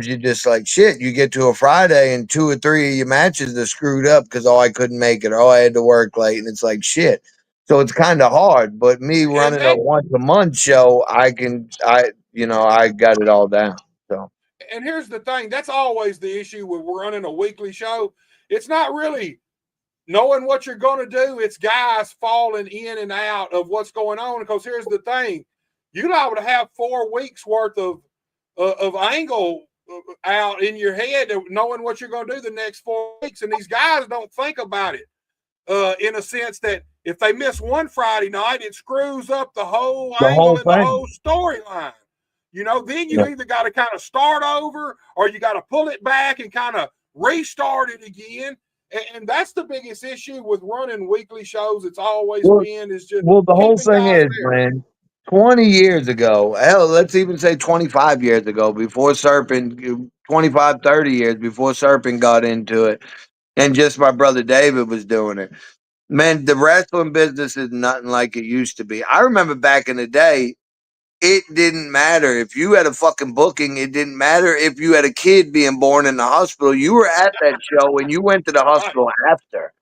Speaker 5: you just like shit. You get to a Friday and 2 or 3 of your matches are screwed up because oh I couldn't make it, oh I had to work late, and it's like shit. So it's kind of hard. But me
Speaker 4: And
Speaker 5: running a
Speaker 4: that
Speaker 5: once a month show, I got it all down. So
Speaker 4: and here's the thing, that's always the issue with running a weekly show. It's not really knowing what you're going to do, it's guys falling in and out of what's going on. Because here's the thing, you're liable to have 4 weeks worth of angle out in your head, knowing what you're going to do the next 4 weeks. And these guys don't think about it in a sense that if they miss one Friday night, it screws up the whole
Speaker 5: the
Speaker 4: angle
Speaker 5: whole
Speaker 4: and the
Speaker 5: thing.
Speaker 4: whole storyline. You know, then
Speaker 5: Yeah.
Speaker 4: you either got to kind of start over or you got to pull it back and kind of restart it again. And that's the biggest issue with running weekly shows. It's always
Speaker 5: Well,
Speaker 4: been is just
Speaker 5: well, the whole
Speaker 4: keeping
Speaker 5: thing
Speaker 4: guys
Speaker 5: is,
Speaker 4: there.
Speaker 5: man, 20 years ago, hell, let's even say 25 years ago, before Serpent, 25, 30 years before Serpent got into it, and just my brother David was doing it. Man, the wrestling business is nothing like it used to be. I remember back in the day, it didn't matter if you had a fucking booking. It didn't matter if you had a kid being born in the hospital. You were at that show and you went to the
Speaker 4: Right,
Speaker 5: hospital after.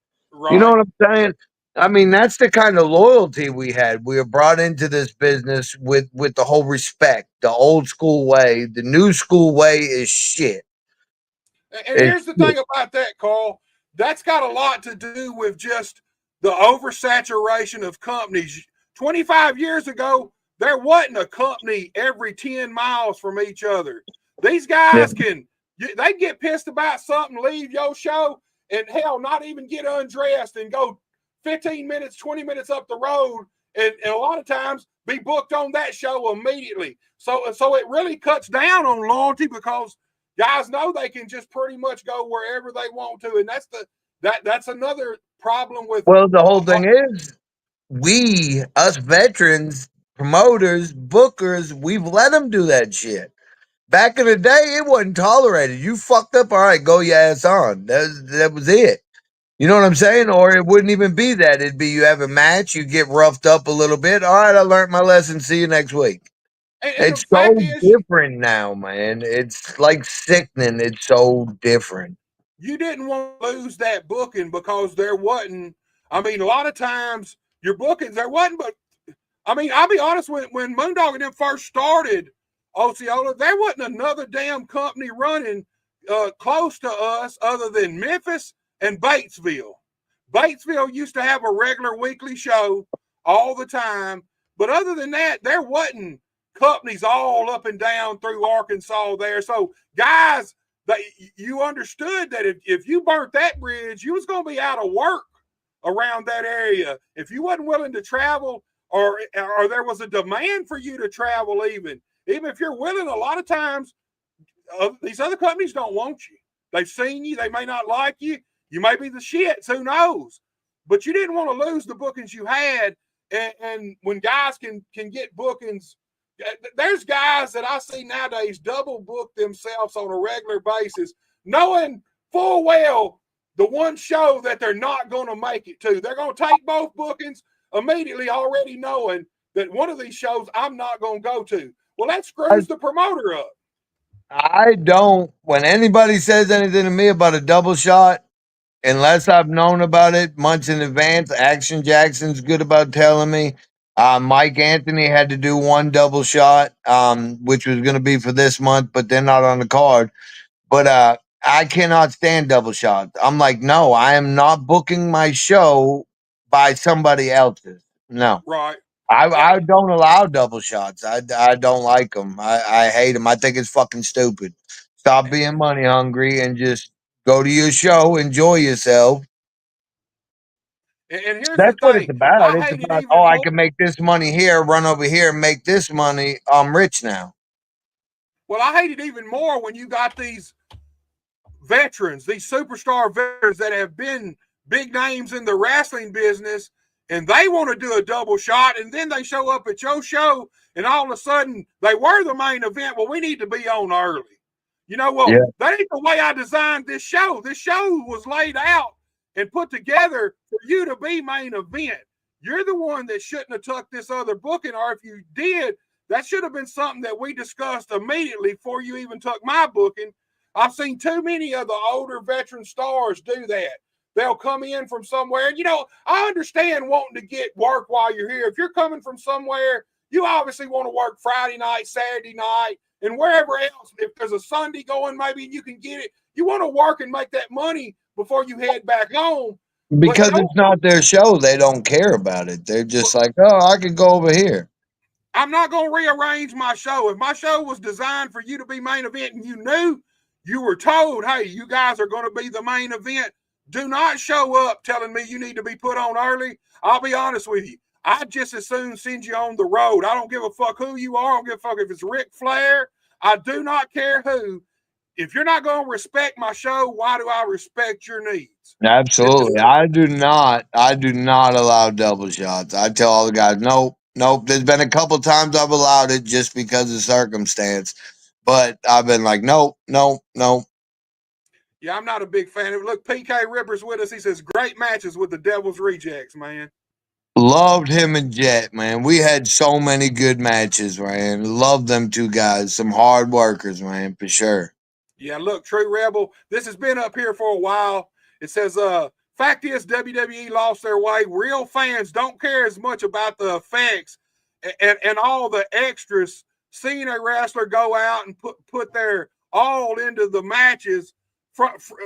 Speaker 5: You know
Speaker 4: right.
Speaker 5: what I'm saying? I mean, that's the kind of loyalty we had. We were brought into this business with the whole respect, the old school way. The new school way is shit.
Speaker 4: And
Speaker 5: It's
Speaker 4: here's the
Speaker 5: shit.
Speaker 4: thing about that, Carl. That's got a lot to do with just the oversaturation of companies. 25 years ago, there wasn't a company every 10 miles from each other. These
Speaker 5: Yeah.
Speaker 4: guys they get pissed about something, leave your show, and hell, not even get undressed and go 15 minutes, 20 minutes up the road, and a lot of times be booked on that show immediately. So it really cuts down on loyalty because guys know they can just pretty much go wherever they want to, and that's another problem with.
Speaker 5: Well, the whole thing is, us veterans, promoters, bookers, we've let them do that shit. Back in the day, it wasn't tolerated. You fucked up, all right, go your ass on. That was it. You know what I'm saying? Or it wouldn't even be that. It'd be you have a match, you get roughed up a little bit. All right, I learned my lesson. See you next week.
Speaker 4: And the
Speaker 5: It's
Speaker 4: fact
Speaker 5: so
Speaker 4: is,
Speaker 5: different now, man. It's like sickening. It's so different.
Speaker 4: you didn't want to lose that booking because there wasn't. I mean, a lot of times your bookings there wasn't, but I mean, I'll be honest. When Moondog and them first started Osceola, there wasn't another damn company running close to us other than Memphis and Batesville. Batesville used to have a regular weekly show all the time, but other than that, there wasn't companies all up and down through Arkansas there. So guys, you understood that if you burnt that bridge, you was going to be out of work around that area. If you wasn't willing to travel, or there was a demand for you to travel, even if you're willing, a lot of times these other companies don't want you. They've seen you. They may not like you. You may be the shits. Who knows? But you didn't want to lose the bookings you had. And when guys can get bookings, there's guys that I see nowadays double book themselves on a regular basis, knowing full well the one show that they're not going to make it to. They're going to take both bookings immediately, already knowing that one of these shows I'm not going to go to. Well, that
Speaker 5: I,
Speaker 4: screws the promoter up.
Speaker 5: I don't, when anybody says anything to me about a double shot, unless I've known about it months in advance, Action Jackson's good about telling me. Mike Anthony had to do one double shot, which was going to be for this month, but they're not on the card. But I cannot stand double shots. I'm like, no, I am not booking my show by somebody else's. No,
Speaker 4: Right.
Speaker 5: I don't allow double shots. I don't like them. I hate them. I think it's fucking stupid. Stop being money hungry and just go to your show, enjoy yourself.
Speaker 4: And here's the
Speaker 5: That's what it's
Speaker 4: thing.
Speaker 5: about.
Speaker 4: I
Speaker 5: It's
Speaker 4: hate it
Speaker 5: about, oh,
Speaker 4: even
Speaker 5: I
Speaker 4: more.
Speaker 5: can make this money here, run over here, make this money. I'm rich now.
Speaker 4: Well, I hate it even more when you got these veterans, these superstar veterans that have been big names in the wrestling business, and they want to do a double shot, and then they show up at your show, and all of a sudden they were the main event. Well, we need to be on early.
Speaker 5: Yeah.
Speaker 4: That ain't the way I designed this show. This show was laid out and put together for you to be main event. You're the one that shouldn't have took this other booking, or if you did, that should have been something that we discussed immediately before you even took my booking. I've seen too many of the older veteran stars do that. They'll come in from somewhere. And, I understand wanting to get work while you're here. If you're coming from somewhere, you obviously want to work Friday night, Saturday night, and wherever else. If there's a Sunday going, maybe you can get it. You want to work and make that money before you head back home. But
Speaker 5: Because it's not their show. They don't care about it. They're just like, oh, I could go over here.
Speaker 4: I'm not going to rearrange my show. If my show was designed for you to be main event and you knew, you were told, hey, you guys are going to be the main event, do not show up telling me you need to be put on early. I'll be honest with you. I'd just as soon send you on the road. I don't give a fuck who you are. I don't give a fuck if it's Ric Flair. I do not care who. If you're not going to respect my show, why do I respect your needs?
Speaker 5: Absolutely. I do not allow double shots. I tell all the guys, nope, nope. There's been a couple times I've allowed it just because of circumstance. But I've been like, nope, nope, nope.
Speaker 4: Yeah, I'm not a big fan of it. Look, PK Ripper's with us. He says, great matches with the Devil's Rejects, man.
Speaker 5: Loved him and Jet, man. We had so many good matches, man. Love them two guys. Some hard workers, man, for sure.
Speaker 4: Yeah, look, True Rebel, this has been up here for a while. It says, fact is, WWE lost their way. Real fans don't care as much about the effects and all the extras. Seeing a wrestler go out and put their all into the matches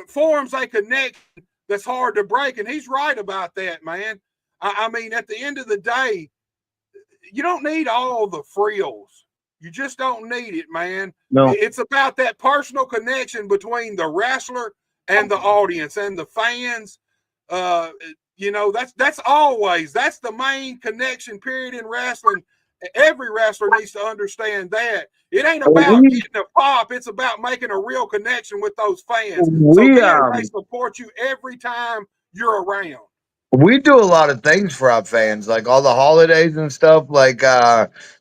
Speaker 4: forms a connection that's hard to break. And he's right about that, man. I mean, at the end of the day, you don't need all the frills. You just don't need it, man.
Speaker 5: No.
Speaker 4: It's about that personal connection between the wrestler and the audience and the fans. That's always, that's the main connection period in wrestling. Every wrestler needs to understand that. It ain't about getting a pop. It's about making a real connection with those fans. So then they support you every time you're around.
Speaker 5: We do a lot of things for our fans, like all the holidays and stuff, like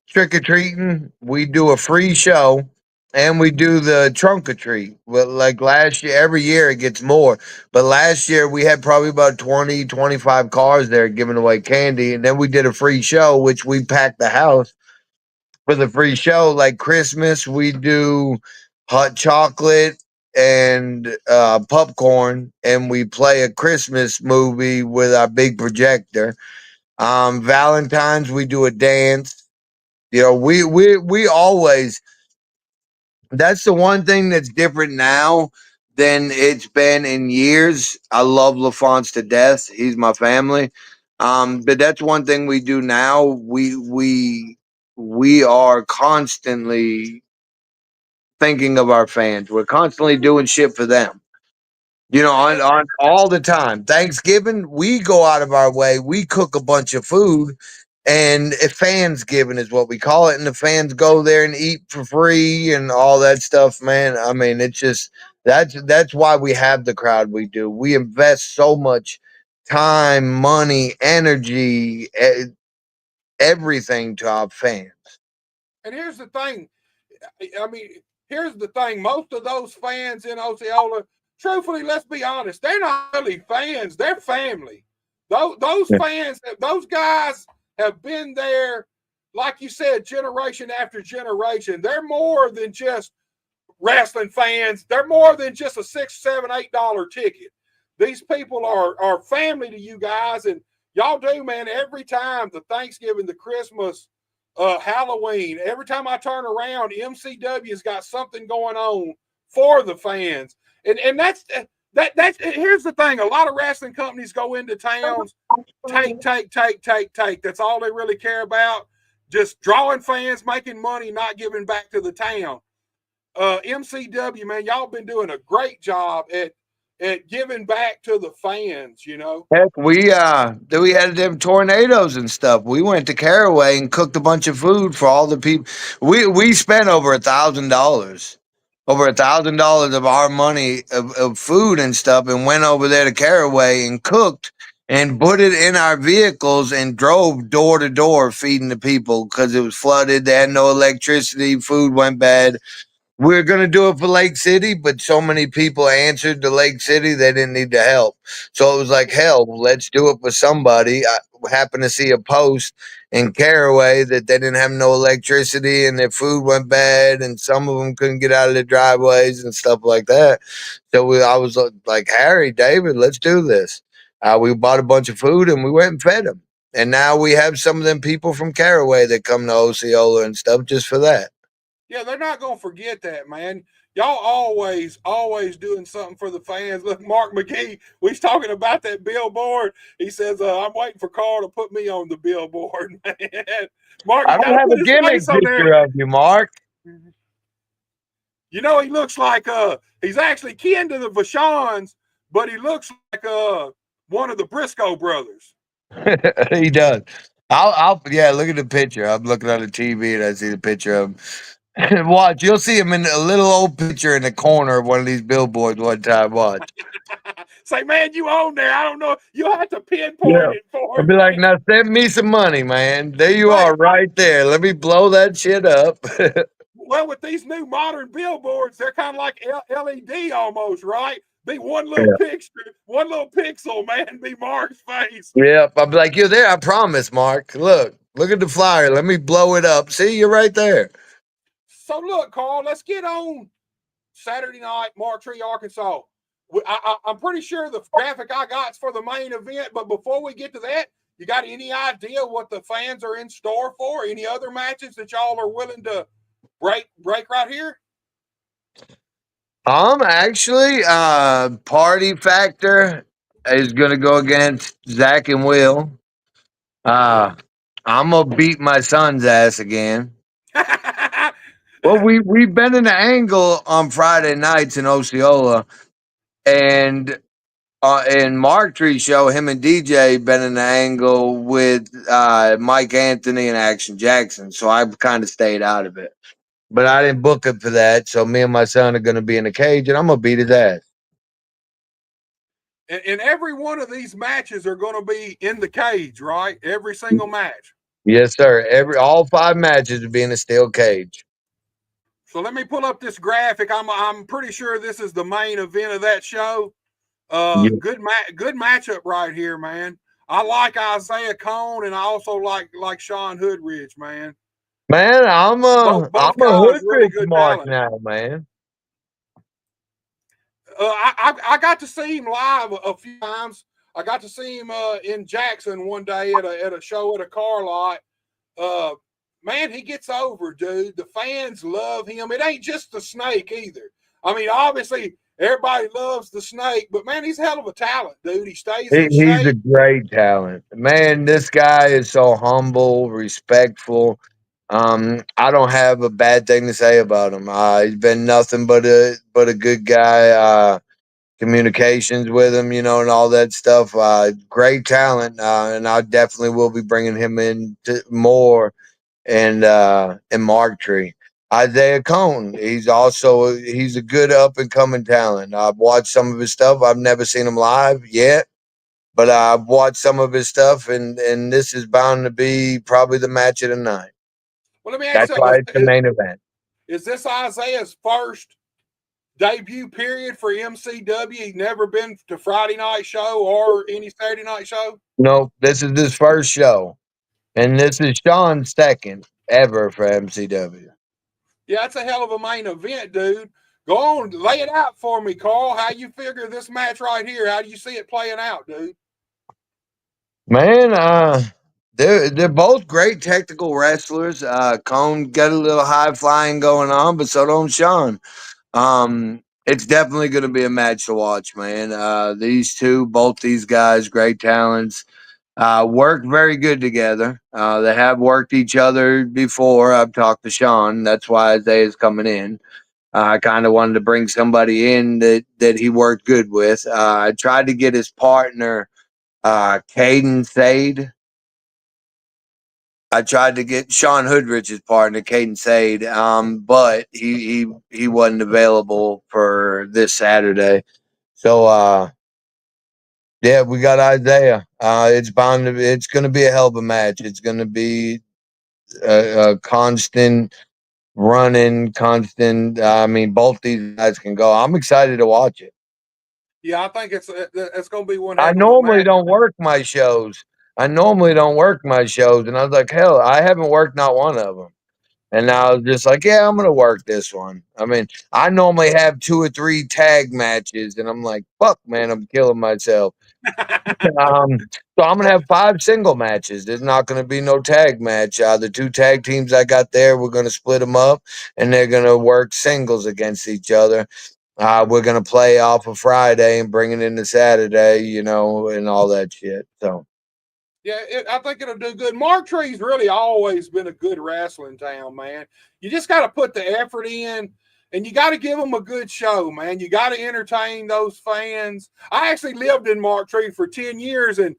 Speaker 5: trick or treating. We do a free show and we do the trunk or treat. Well, like last year, every year it gets more. But last year we had probably about 20, 25 cars there giving away candy. And then we did a free show, which we packed the house for the free show. Like Christmas, we do hot chocolate and popcorn, and we play a Christmas movie with our big projector. Valentine's, we do a dance. You know, we always. That's the one thing that's different now than it's been in years. I love LaFonce to death. He's my family. But that's one thing we do now. We are constantly thinking of our fans. We're constantly doing shit for them. You know, on all the time. Thanksgiving, we go out of our way. We cook a bunch of food, and fans giving is what we call it. And the fans go there and eat for free and all that stuff, man. I mean, it's just that's why we have the crowd we do. We invest so much time, money, energy, everything to our fans.
Speaker 4: And here's the thing. I mean, here's the thing. Most of those fans in Osceola, truthfully, let's be honest, they're not really fans. They're family. Those fans, those guys have been there, like you said, generation after generation. They're more than just wrestling fans. They're more than just a $6, $7, $8 ticket. These people are family to you guys, and y'all do, man. Every time the Thanksgiving, the Christmas, Halloween, every time I turn around, MCW's got something going on for the fans. And that's here's the thing. A lot of wrestling companies go into towns, take. That's all they really care about. Just drawing fans, making money, not giving back to the town. MCW, man, y'all been doing a great job at giving back to the fans, you know.
Speaker 5: Heck, we had them tornadoes and stuff. We went to Caraway and cooked a bunch of food for all the people. We spent over $1,000, over $1,000 of our money of food and stuff, and went over there to Caraway and cooked and put it in our vehicles and drove door to door feeding the people because it was flooded. They had no electricity. Food went bad. We were going to do it for Lake City, but so many people answered to Lake City, they didn't need the help. So it was like, hell, let's do it for somebody. I happened to see a post in Caraway that they didn't have no electricity and their food went bad, and some of them couldn't get out of their driveways and stuff like that. So I was like, Harry, David, let's do this. We bought a bunch of food and we went and fed them. And now we have some of them people from Caraway that come to Osceola and stuff just for that.
Speaker 4: Yeah, they're not going to forget that, man. Y'all always doing something for the fans. Look, Mark McGee, we was talking about that billboard. He says, I'm waiting for Carl to put me on the billboard, man. Mark,
Speaker 5: I don't have a gimmick picture of you, Mark.
Speaker 4: You know, he looks like he's actually kin to the Vachons, but he looks like one of the Briscoe brothers.
Speaker 5: He does. Yeah, look at the picture. I'm looking on the TV and I see the picture of him. Watch, you'll see him in a little old picture in the corner of one of these billboards one time. Watch.
Speaker 4: Say, man, you own there. I don't know. You'll have to pinpoint it for
Speaker 5: I'll
Speaker 4: him.
Speaker 5: be like, now send me some money, man. There you are right there. Let me blow that shit up.
Speaker 4: Well, with these new modern billboards, they're kind of like LED almost, right? Be one little picture, one little pixel, man, be Mark's face.
Speaker 5: Yep. I'll be like, you're there. I promise, Mark. Look at the flyer. Let me blow it up. See, you're right there.
Speaker 4: So look, Carl, let's get on Saturday night, Martree, Arkansas. I'm pretty sure the graphic I got is for the main event. But before we get to that, you got any idea what the fans are in store for? Any other matches that y'all are willing to break right here?
Speaker 5: Actually, Party Factor is gonna go against Zach and Will. Uh, I'm gonna beat my son's ass again. Well, we've been in the angle on Friday nights in Osceola, and in Mark Tree show, him and DJ been in the angle with Mike Anthony and Action Jackson. So I kind of stayed out of it, but I didn't book it for that. So me and my son are going to be in the cage, and I'm gonna beat his ass.
Speaker 4: And every one of these matches are going to be in the cage, right? Every single match.
Speaker 5: Yes, sir. All 5 matches will be in a steel cage.
Speaker 4: So let me pull up this graphic. I'm pretty sure this is the main event of that show. Good matchup right here, man. I like Isaiah Cone, and I also like Sean Hoodridge, man.
Speaker 5: Man, I'm
Speaker 4: Both
Speaker 5: a
Speaker 4: guys really
Speaker 5: Hoodridge
Speaker 4: good
Speaker 5: mark
Speaker 4: talent.
Speaker 5: now, man.
Speaker 4: I got to see him live a few times. I got to see him in Jackson one day at a show at a car lot. Man, he gets over, dude. The fans love him. It ain't just the Snake either. I mean, obviously everybody loves the Snake, but man, he's a hell of a talent, dude. He stays in
Speaker 5: He's a
Speaker 4: shape.
Speaker 5: great talent, man. This guy is so humble, respectful. I don't have a bad thing to say about him. He's been nothing but a good guy. Communications with him, and all that stuff. Great talent, and I definitely will be bringing him in more. And Mark Tree, Isaiah Cone. He's a good up and coming talent. I've watched some of his stuff. I've never seen him live yet, but I've watched some of his stuff, and this is bound to be probably the match of the night.
Speaker 4: Well, let me ask
Speaker 5: That's
Speaker 4: you
Speaker 5: why
Speaker 4: something.
Speaker 5: it's the main event.
Speaker 4: Is this Isaiah's first debut period for MCW? He's never been to Friday night show or any Saturday night show?
Speaker 5: No, this is his first show, and this is Sean's second ever for MCW.
Speaker 4: Yeah, that's a hell of a main event, dude. Go on, lay it out for me, Carl. How you figure this match right here? How do you see it playing out, dude?
Speaker 5: Man, they're both great technical wrestlers. Cone got a little high flying going on, but so don't Sean. It's definitely going to be a match to watch, man. Both these guys, great talents. Work very good together. They have worked each other before. I've talked to Sean. That's why Isaiah's coming in. I kind of wanted to bring somebody in that he worked good with. I tried to get his partner, Caden Sade. I tried to get Sean Hoodridge's partner, Caden Sade, but he wasn't available for this Saturday. So yeah, we got Isaiah. It's going to be a hell of a match. It's going to be a constant running, constant. I mean, both these guys can go. I'm excited to watch it.
Speaker 4: Yeah, I think it's going to be one
Speaker 5: I
Speaker 4: heck of a
Speaker 5: normally
Speaker 4: match.
Speaker 5: don't work my shows. And I was like, hell, I haven't worked not one of them. And I was just like, yeah, I'm gonna work this one. I mean, I normally have 2 or 3 tag matches, and I'm like, fuck, man, I'm killing myself. So I'm gonna have 5 single matches. There's not gonna be no tag match. The 2 tag teams I got there, we're gonna split them up, and they're gonna work singles against each other. We're gonna play off of Friday and bring it into Saturday, and all that shit. So.
Speaker 4: Yeah, I think it'll do good. Mark Tree's really always been a good wrestling town, man. You just got to put the effort in, and you got to give them a good show, man. You got to entertain those fans. I actually lived in Mark Tree for 10 years, and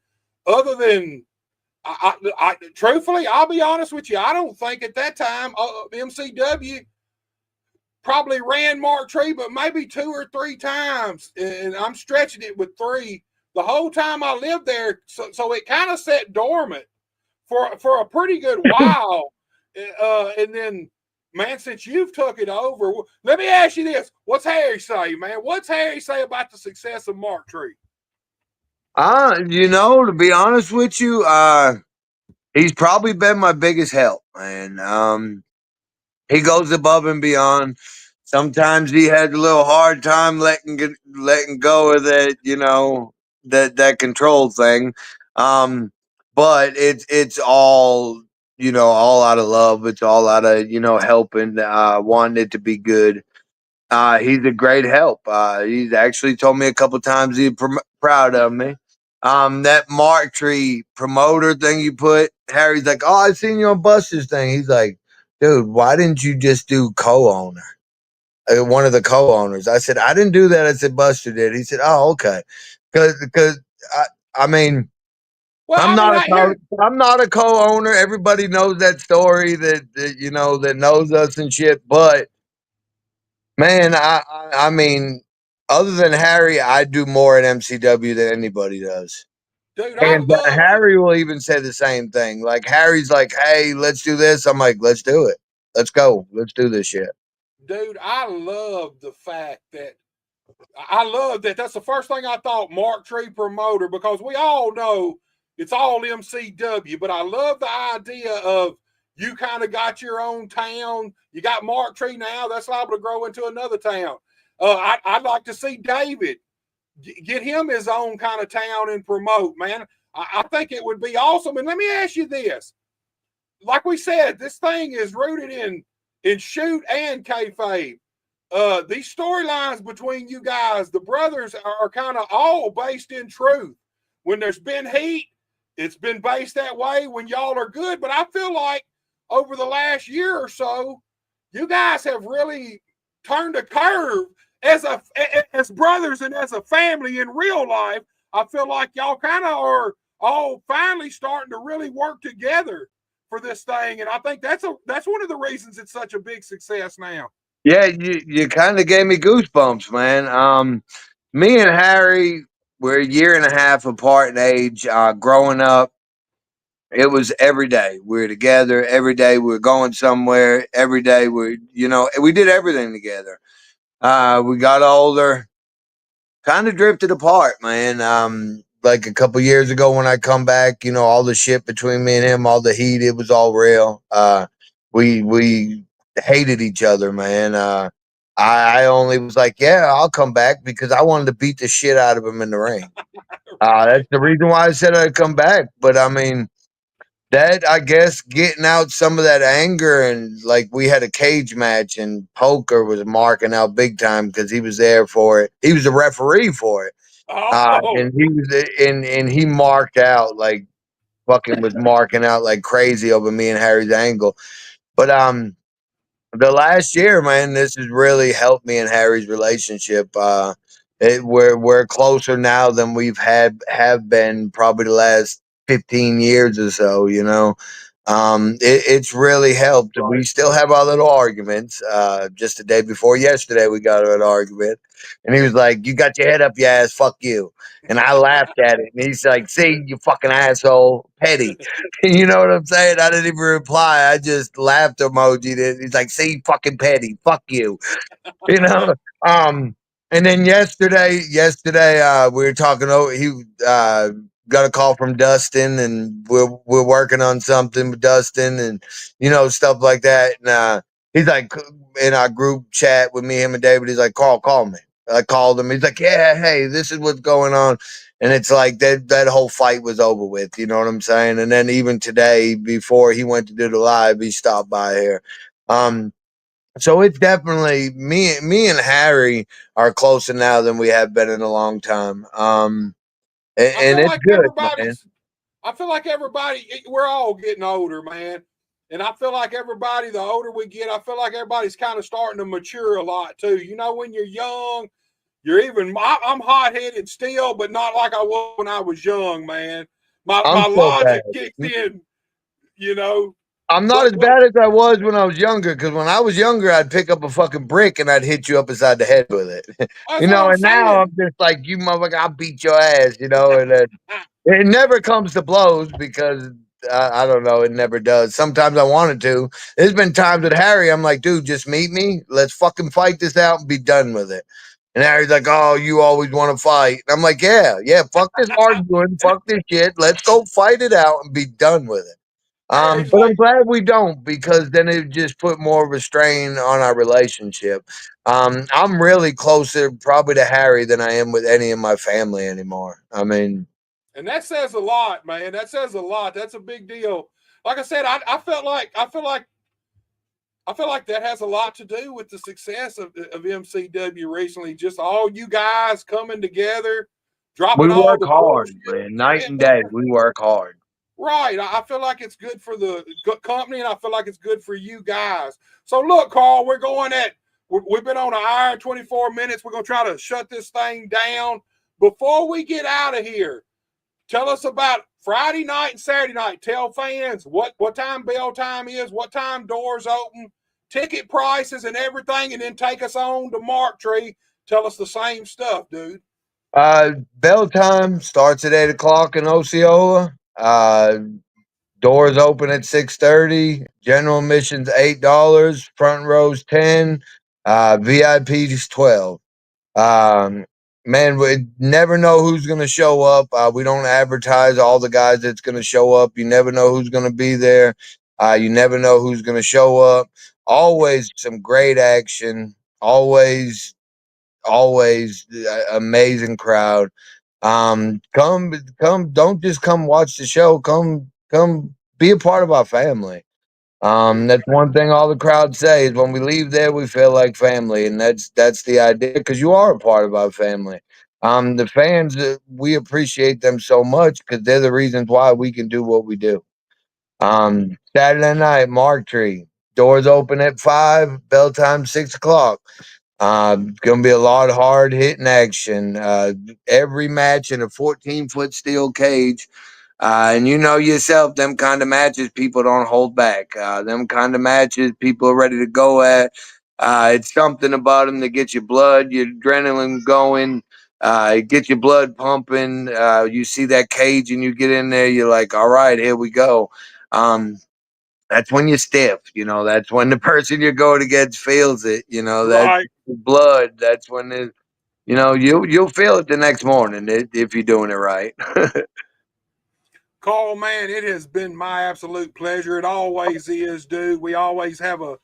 Speaker 4: other than, truthfully, I'll be honest with you, I don't think at that time MCW probably ran Mark Tree, but maybe 2 or 3 times, and I'm stretching it with 3 the whole time I lived there. So it kind of sat dormant for a pretty good while. And then, man, since you've took it over, let me ask you this. What's Harry say, man? What's Harry say about the success of Mark Tree?
Speaker 5: To be honest with you, he's probably been my biggest help, man. He goes above and beyond. sometimes he had a little hard time letting go of that, that control thing. Um, but it's all all out of love. It's all out of helping, wanting it to be good. He's a great help. He's actually told me a couple times he's proud of me. That Mark Tree promoter thing you put, Harry's like, oh, I seen you on Buster's thing. He's like, dude, why didn't you just do co-owner? One of the co-owners. I said, I didn't do that. I said, Buster did. He said, oh, okay. Because I mean,
Speaker 4: Well,
Speaker 5: I'm
Speaker 4: I mean,
Speaker 5: not a
Speaker 4: I hear.
Speaker 5: I'm not a co-owner. Everybody knows that story that knows us and shit. But man, I mean, other than Harry, I do more at MCW than anybody does.
Speaker 4: Dude, I
Speaker 5: And
Speaker 4: love the
Speaker 5: Harry will even say the same thing. Like Harry's like, "Hey, let's do this." I'm like, "Let's do it. Let's go. Let's do this shit."
Speaker 4: dude. I love the fact that I love that. That's the first thing I thought. Mark Tree promoter, because we all know it's all MCW. But I love the idea of you kind of got your own town. You got Mark Tree now. That's liable to grow into another town. I'd like to see David get him his own kind of town and promote, man. I think it would be awesome. And let me ask you this: like we said, this thing is rooted in shoot and kayfabe. These storylines between you guys, the brothers, are kind of all based in truth. When there's been heat, it's been based that way. When y'all are good, but I feel like over the last year or so, you guys have really turned a curve as brothers and as a family in real life. I feel like y'all kind of are all finally starting to really work together for this thing, and I think that's one of the reasons it's such a big success now.
Speaker 5: Yeah, you kind of gave me goosebumps, man. Me and Harry, we're a year and a half apart in age. Growing up, it was every day we were together. Every day we were going somewhere. Every day we did everything together. We got older, kind of drifted apart, man. Like a couple years ago when I come back, all the shit between me and him, all the heat, it was all real. We hated each other, man. I only was like, yeah, I'll come back because I wanted to beat the shit out of him in the ring. That's the reason why I said I'd come back. But I mean, that I guess getting out some of that anger, and like we had a cage match and Poker was marking out big time because he was there for it. He was the referee for it.
Speaker 4: Oh,
Speaker 5: And he was and he marked out like fucking was marking out like crazy over me and Harry's angle. But the last year, man, this has really helped me and Harry's relationship. We're closer now than we've have been probably the last 15 years or so. It's really helped. We still have our little arguments. Just the day before yesterday, we got an argument, and he was like, "You got your head up your ass, fuck you." And I laughed at it, and he's like, "See, you fucking asshole, petty." You know what I'm saying? I didn't even reply. I just laughed emoji. He's like, "See, fucking petty, fuck you." You know. Um, and then yesterday, we were talking over. He got a call from Dustin, and we're working on something with Dustin, and stuff like that. And he's like in our group chat with me, him, and David. He's like, call me. I called him. He's like, yeah, hey, this is what's going on. And it's like that whole fight was over with. You know what I'm saying? And then even today, before he went to do the live, he stopped by here. So it's definitely me and Harry are closer now than we have been in a long time.
Speaker 4: I
Speaker 5: And
Speaker 4: feel
Speaker 5: it's
Speaker 4: like
Speaker 5: good, man.
Speaker 4: we're all getting older, man. And I feel like everybody, the older we get, I feel like everybody's kind of starting to mature a lot too. When you're young, I'm hot headed still, but not like I was when I was young, man.
Speaker 5: I'm
Speaker 4: My
Speaker 5: still bad.
Speaker 4: logic kicks in, you know.
Speaker 5: I'm not as
Speaker 4: But
Speaker 5: bad as I was when I was younger. Because when I was younger, I'd pick up a fucking brick and I'd hit you up inside the head with it.
Speaker 4: that's what I'm
Speaker 5: And now I'm
Speaker 4: saying.
Speaker 5: just like, you motherfucker, I'll beat your ass. And it never comes to blows because I don't know. It never does. Sometimes I wanted to. There's been times with Harry, I'm like, dude, just meet me. Let's fucking fight this out and be done with it. And Harry's like, oh, you always want to fight. And I'm like, yeah, fuck this arguing, fuck this shit. Let's go fight it out and be done with it.
Speaker 4: Yeah, he's
Speaker 5: But
Speaker 4: like,
Speaker 5: I'm glad we don't, because then it just put more of a strain on our relationship. I'm really closer probably to Harry than I am with any of my family anymore. I mean,
Speaker 4: and that says a lot, man. That says a lot. That's a big deal. Like I said, I feel like that has a lot to do with the success of MCW recently. Just all you guys coming together,
Speaker 5: we
Speaker 4: dropping all
Speaker 5: work
Speaker 4: the
Speaker 5: hard,
Speaker 4: bullshit.
Speaker 5: man. Night
Speaker 4: Yeah,
Speaker 5: and
Speaker 4: man.
Speaker 5: day, we work hard.
Speaker 4: Right. I feel like it's good for the company, and I feel like it's good for you guys. So look, Carl, we've been on an hour and 24 minutes. We're gonna try to shut this thing down. Before we get out of here, tell us about Friday night and Saturday night. Tell fans what time bell time is, what time doors open, ticket prices and everything, and then take us on to Mark Tree. Tell us the same stuff, dude.
Speaker 5: Bell time starts at 8 o'clock in Osceola. Doors open at 6:30. General admission's $8. Front rows 10. VIP's 12. Um, man, we never know who's gonna show up. We don't advertise all the guys that's gonna show up. You never know who's gonna be there. You never know who's gonna show up. Always some great action. Always amazing crowd. Come, don't just come watch the show. Come be a part of our family. That's one thing all the crowd say is when we leave there, we feel like family, and that's the idea, because you are a part of our family. The fans, we appreciate them so much because they're the reasons why we can do what we do. Saturday night, Mark Tree, doors open at 5, bell time 6 o'clock. Gonna be a lot of hard hitting action. Every match in a 14-foot steel cage. And you know yourself, them kind of matches, people don't hold back. Them kind of matches, people are ready to go at. It's something about them that gets your blood, your adrenaline going, it gets your blood pumping. You see that cage and you get in there, you're like, all right, here we go. That's when you're stiff, that's when the person you're going against feels it, that's
Speaker 4: Right.
Speaker 5: blood. That's when you'll feel it the next morning if you're doing it right.
Speaker 4: Carl, man, it has been my absolute pleasure. It always is, dude. We always have a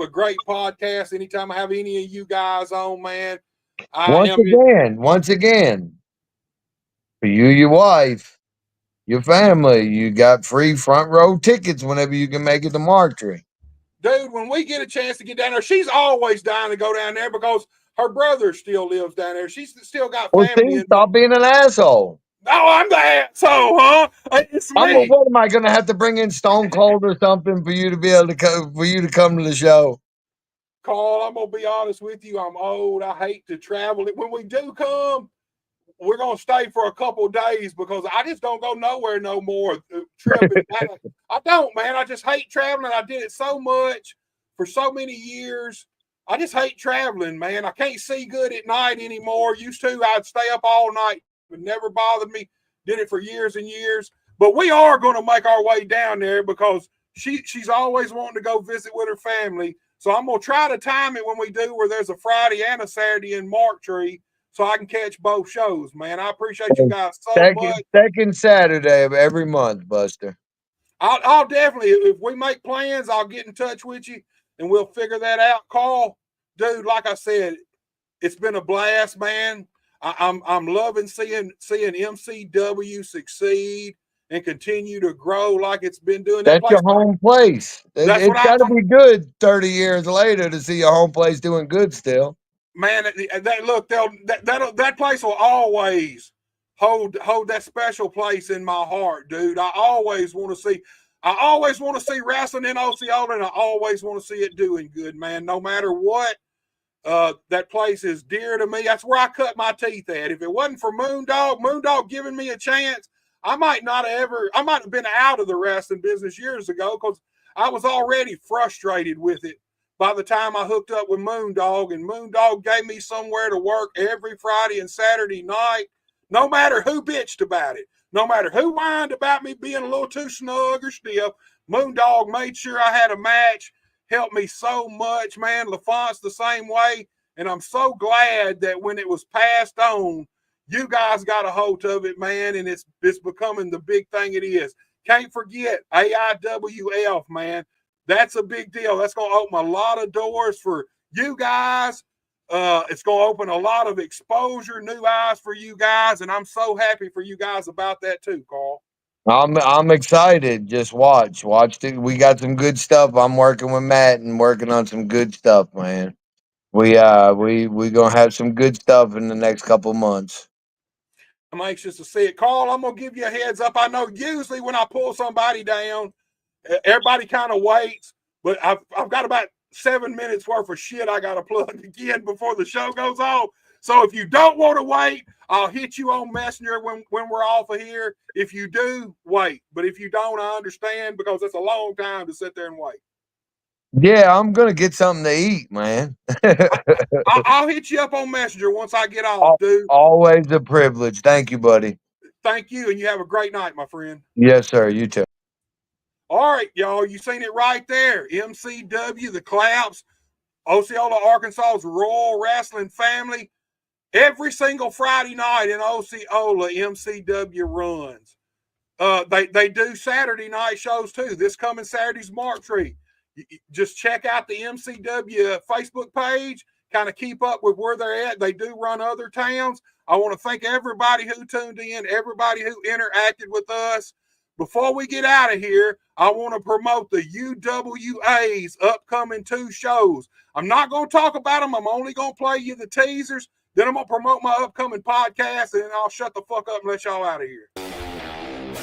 Speaker 4: great podcast. Anytime I have any of you guys on, man, I
Speaker 5: Once
Speaker 4: am
Speaker 5: again, once again, for you, your wife, your family, you got free front row tickets whenever you can make it to Marktree.
Speaker 4: dude. When we get a chance to get down there, she's always dying to go down there because her brother still lives down there. She's still got
Speaker 5: Well,
Speaker 4: family
Speaker 5: see,
Speaker 4: in.
Speaker 5: stop being an asshole.
Speaker 4: Oh, I'm the asshole, huh? It's me.
Speaker 5: What am I gonna have to bring in Stone Cold or something for you to be able to for you to come to the show?
Speaker 4: Carl, I'm gonna be honest with you. I'm old. I hate to travel. When we do come, we're gonna stay for a couple days because I just don't go nowhere no more. Tripping, I don't, man. I just hate traveling. I did it so much for so many years. I just hate traveling, man. I can't see good at night anymore. Used to, I'd stay up all night. It never bothered me. Did it for years and years. But we are going to make our way down there because she's always wanting to go visit with her family. So I'm gonna try to time it when we do, where there's a Friday and a Saturday in Mark Tree, so I can catch both shows, man. I appreciate you guys so much.
Speaker 5: Second Saturday of every month, Buster.
Speaker 4: I'll definitely, if we make plans, I'll get in touch with you and we'll figure that out. Carl, dude, like I said, it's been a blast, man. I'm loving seeing MCW succeed and continue to grow like it's been doing. That
Speaker 5: That's your
Speaker 4: place,
Speaker 5: home place.
Speaker 4: that's what
Speaker 5: It's
Speaker 4: I
Speaker 5: got to
Speaker 4: thought.
Speaker 5: be good 30 years later to see your home place doing good still.
Speaker 4: Man, that place will always hold that special place in my heart, dude. I always want to see wrestling in Osceola, and I always want to see it doing good, man. No matter what, that place is dear to me. That's where I cut my teeth at. If it wasn't for Moondog giving me a chance, I might have been out of the wrestling business years ago because I was already frustrated with it by the time I hooked up with Moondog, and Moondog gave me somewhere to work every Friday and Saturday night, no matter who bitched about it, no matter who whined about me being a little too snug or stiff. Moondog made sure I had a match, helped me so much, man. LaFont's the same way, and I'm so glad that when it was passed on, you guys got a hold of it, man, and it's becoming the big thing it is. Can't forget AIWF, man. That's a big deal. That's going to open a lot of doors for you guys. It's going to open a lot of exposure, new eyes for you guys, and I'm so happy for you guys about that too, Carl.
Speaker 5: I'm excited. Just watch it. We got some good stuff. I'm working with Matt and working on some good stuff, man. We gonna have some good stuff in the next couple months.
Speaker 4: I'm anxious to see it. Carl, I'm gonna give you a heads up. I know usually when I pull somebody down, everybody kind of waits, but I've got about 7 minutes worth of shit I gotta plug again before the show goes on. So if you don't want to wait, I'll hit you on Messenger when we're off of here. If you do, wait. But if you don't, I understand, because it's a long time to sit there and wait.
Speaker 5: Yeah, I'm gonna get something to eat, man.
Speaker 4: I'll hit you up on Messenger once I get off, dude.
Speaker 5: Always a privilege. Thank you, buddy.
Speaker 4: Thank you, and you have a great night, my friend.
Speaker 5: Yes, sir. You too.
Speaker 4: All right, y'all, you seen it right there. MCW, the Claps, Osceola, Arkansas's Royal Wrestling family. Every single Friday night in Osceola, MCW runs. They do Saturday night shows too. This coming Saturday's Mark Tree. Just check out the MCW Facebook page. Kind of keep up with where they're at. They do run other towns. I want to thank everybody who tuned in, everybody who interacted with us. Before we get out of here, I want to promote the UWA's upcoming 2 shows. I'm not going to talk about them. I'm only going to play you the teasers. Then I'm going to promote my upcoming podcast, and then I'll shut the fuck up and let y'all out of here.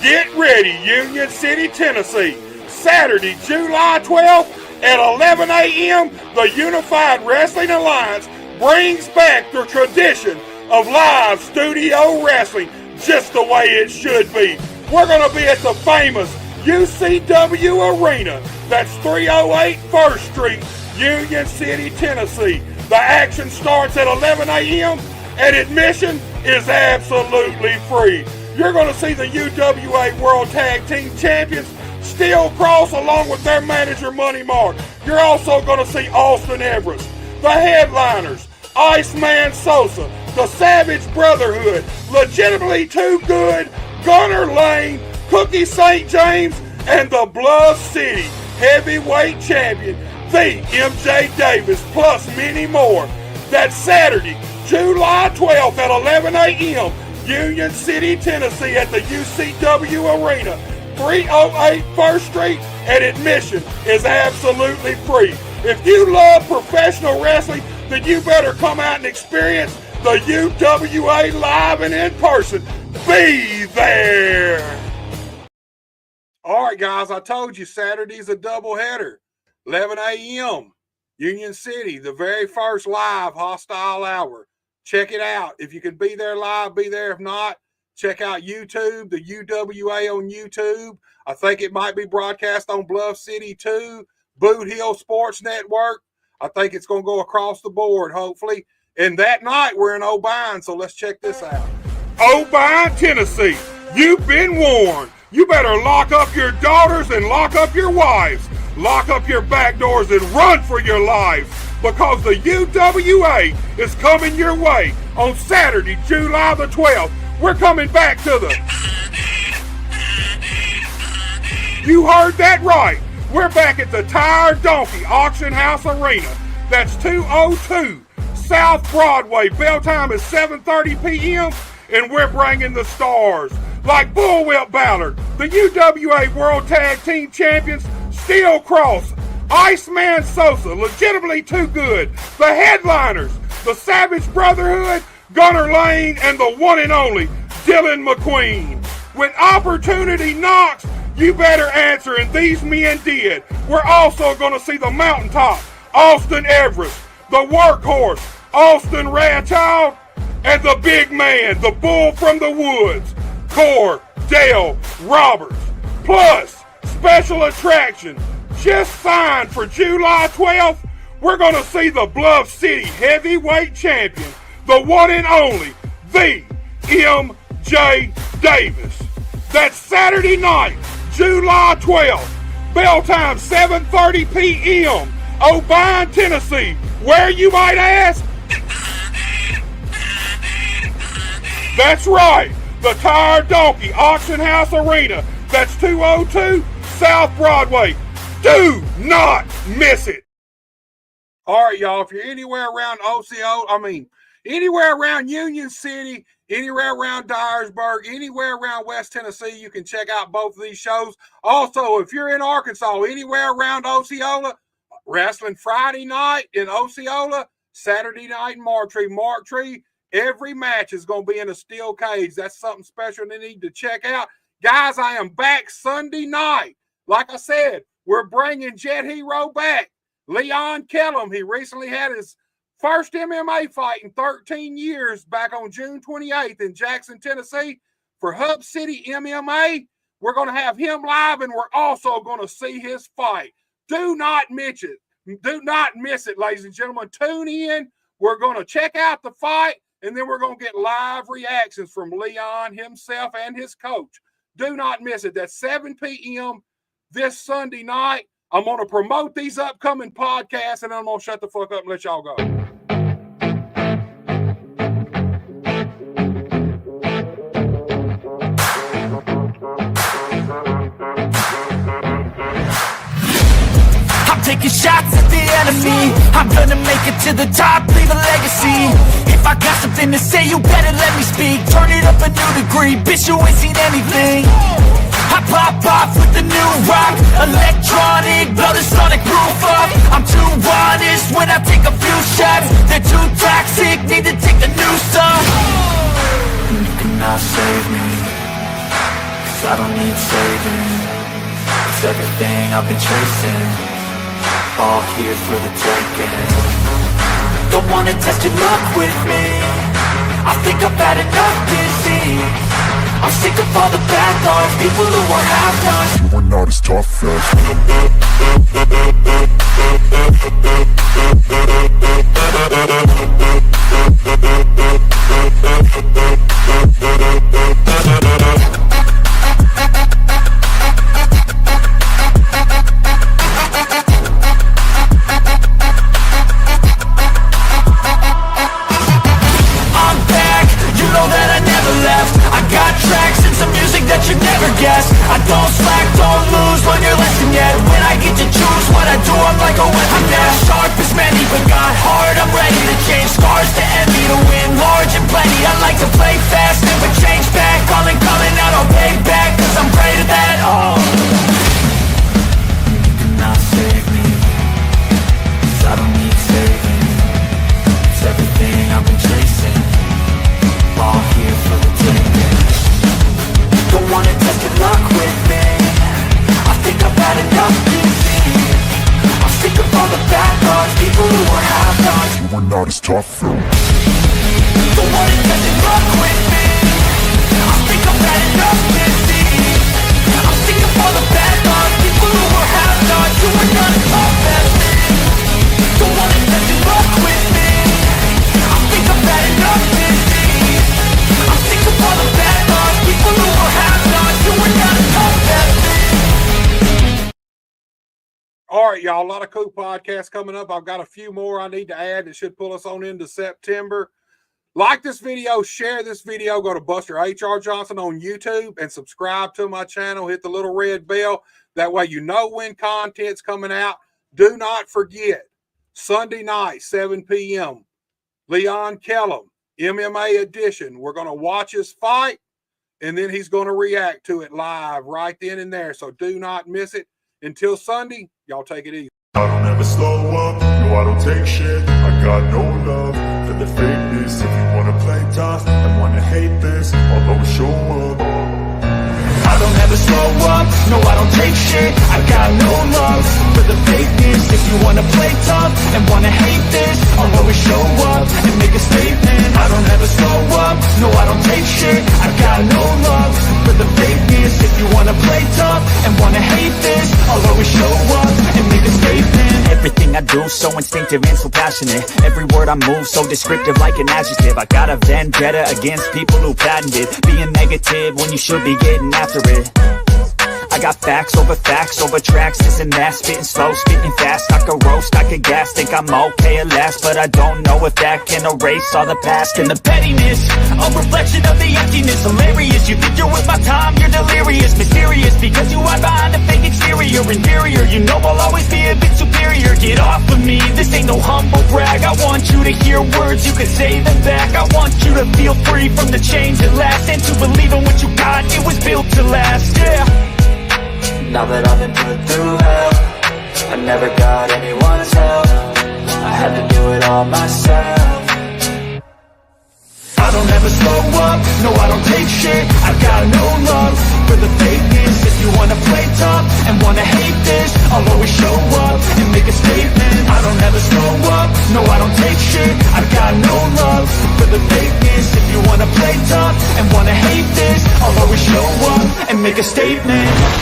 Speaker 4: Get ready, Union City, Tennessee. Saturday, July 12th at 11 a.m., the Unified Wrestling Alliance brings back the tradition of live studio wrestling just the way it should be. We're going to be at the famous UCW Arena. That's 308 1st Street, Union City, Tennessee. The action starts at 11 a.m. and admission is absolutely free. You're going to see the UWA World Tag Team Champions, Steel Cross, along with their manager, Money Mark. You're also going to see Austin Everest. The headliners, Iceman Sosa, the Savage Brotherhood, Legitimately Too Good, Gunner Lane, Cookie St. James, and the Bluff City Heavyweight Champion, the MJ Davis, plus many more. That's Saturday, July 12th at 11 a.m., Union City, Tennessee at the UCW Arena, 308 1st Street, and admission is absolutely free. If you love professional wrestling, then you better come out and experience the UWA live and in person. Be there. All right, guys, I told you Saturday's a doubleheader. 11 a.m., Union City, the very first live hostile hour. Check it out. If you can be there live, be there. If not, check out YouTube, the UWA on YouTube. I think it might be broadcast on Bluff City too. Boot Hill Sports Network. I think it's going to go across the board, hopefully. And that night, we're in O'Bine, so let's check this out. O'Bine, Tennessee, you've been warned. You better lock up your daughters and lock up your wives. Lock up your back doors and run for your lives, because the UWA is coming your way on Saturday, July the 12th. We're coming back to the... You heard that right. We're back at the Tired Donkey Auction House Arena. That's 202 South Broadway. Bell time is 7:30 p.m. and we're bringing the stars like Bullwhip Ballard, the UWA World Tag Team Champions, Steel Cross, Iceman Sosa, Legitimately Too Good, the headliners, the Savage Brotherhood, Gunner Lane, and the one and only Dylan McQueen. When opportunity knocks, you better answer, and these men did. We're also going to see the mountaintop, Austin Everest, the workhorse, Austin Radchild, and the big man, the bull from the woods, Cordell Roberts. Plus, special attraction, just signed for July 12th, we're going to see the Bluff City Heavyweight Champion, the one and only, the MJ Davis. That's Saturday night, July 12th, bell time 7:30 p.m., O'Bine, Tennessee. Where, you might ask? That's right, the Tired Donkey Auction House Arena, That's 202 South Broadway. Do not miss it. All right, y'all, if you're anywhere around anywhere around Union City, anywhere around Dyersburg, anywhere around West Tennessee, you can check out both of these shows. Also, if you're in Arkansas, anywhere around Osceola, wrestling Friday night in Osceola, Saturday night in Marktree. Every match is going to be in a steel cage. That's something special they need to check out. Guys, I am back Sunday night. Like I said, we're bringing Jet Hero back. Leon Kellum, he recently had his first MMA fight in 13 years back on June 28th in Jackson, Tennessee for Hub City MMA. We're going to have him live, and we're also going to see his fight. Do not miss it. Do not miss it, ladies and gentlemen. Tune in. We're going to check out the fight, and then we're going to get live reactions from Leon himself and his coach. Do not miss it. That's 7 p.m. this Sunday night. I'm going to promote these upcoming podcasts, and I'm going to shut the fuck up and let y'all go.
Speaker 2: I'm taking shots at the enemy. I'm gonna make it to the top, leave a legacy. If I got something to say, you better let me speak. Turn it up a new degree, bitch, you ain't seen anything. I pop off with the new rock, electronic, blow the sonic roof up. I'm too honest when I take a few shots. They're too toxic, need to take the new stuff.
Speaker 3: You cannot save me, 'cause I don't need saving. It's everything I've been chasing, all here for the taking.
Speaker 2: Don't wanna test your luck with me, I think I've had enough disease. I'm sick of all the bad thoughts, people who are half-nots.
Speaker 1: You are not as tough as
Speaker 2: I'm back, you know that I never left. I got tracks and some music that you never guessed. I don't slack, don't lose, learn your lesson yet. When I get to choose what I do, I'm like a weapon. I'm not sharp as many, but got hard, I'm ready to change. Scars to envy, to win large and plenty. I like to play fast, never change back. Calling out, I'll pay back, 'cause I'm great at that. Oh,
Speaker 3: You cannot save me, 'cause I don't need saving. It's everything I've been chasing, all here for the taking.
Speaker 2: don't wanna test your luck with me, I think I've had enough disease. I'm sick of all the bad thoughts, people who are half-nots.
Speaker 1: you are not as tough as
Speaker 2: Don't wanna test your luck with me, I think I've had enough disease. I'm sick of all the bad thoughts, people who are half-nots. You are not as tough as me. Don't wanna test your luck with me, I think I've had enough disease. I'm sick of all the bad thoughts, people who are half-nots. You are not as tough as me.
Speaker 4: All right, y'all, a lot of cool podcasts coming up. I've got a few more I need to add that should pull us on into September. Like this video, share this video, go to Buster H.R. Johnson on YouTube and subscribe to my channel. Hit the little red bell. That way you know when content's coming out. Do not forget, Sunday night, 7 p.m., Leon Kellum, MMA edition. We're going to watch his fight, and then he's going to react to it live right then and there. So do not miss it. Until Sunday, y'all take it easy.
Speaker 1: I don't ever slow up, no I don't take shit. I got no love for the fakeness. If you wanna play tough and wanna hate this, I'll always show up.
Speaker 2: I don't ever slow up, no I don't take shit. I got no love for the fakeness. If you wanna play tough and wanna hate this, I'll always show up and make a statement. I don't ever slow up, no I don't take shit. I got no love for the fakeness. If you wanna play tough and wanna hate this, I'll always show up and make a statement. Everything I do so instinctive and so passionate. Every word I move so descriptive like an adjective. I got a vendetta against people who patented being negative when you should be getting after it. I got facts over tracks, this and that. Spitting slow, spitting fast, I could roast, I could gas. Think I'm okay at last, but I don't know if that can erase all the past. And the pettiness, a reflection of the emptiness. Hilarious, you think you're worth my time, you're delirious. Mysterious, You know I'll always be a bit superior. Get off of me, this ain't no humble brag. I want you to hear words, you can say them back. I want you to feel free from the chains that last, and to believe in what you got, it was built to last, yeah.
Speaker 3: Now that I've been put through hell, I never got anyone's help. I had to do it all myself.
Speaker 2: I don't ever slow up, no I don't take shit. I've got no love for the fakeness. If you wanna play tough and wanna hate this, I'll always show up and make a statement. I don't ever slow up, no I don't take shit. I've got no love for the fakeness. If you wanna play tough and wanna hate this, I'll always show up and make a statement.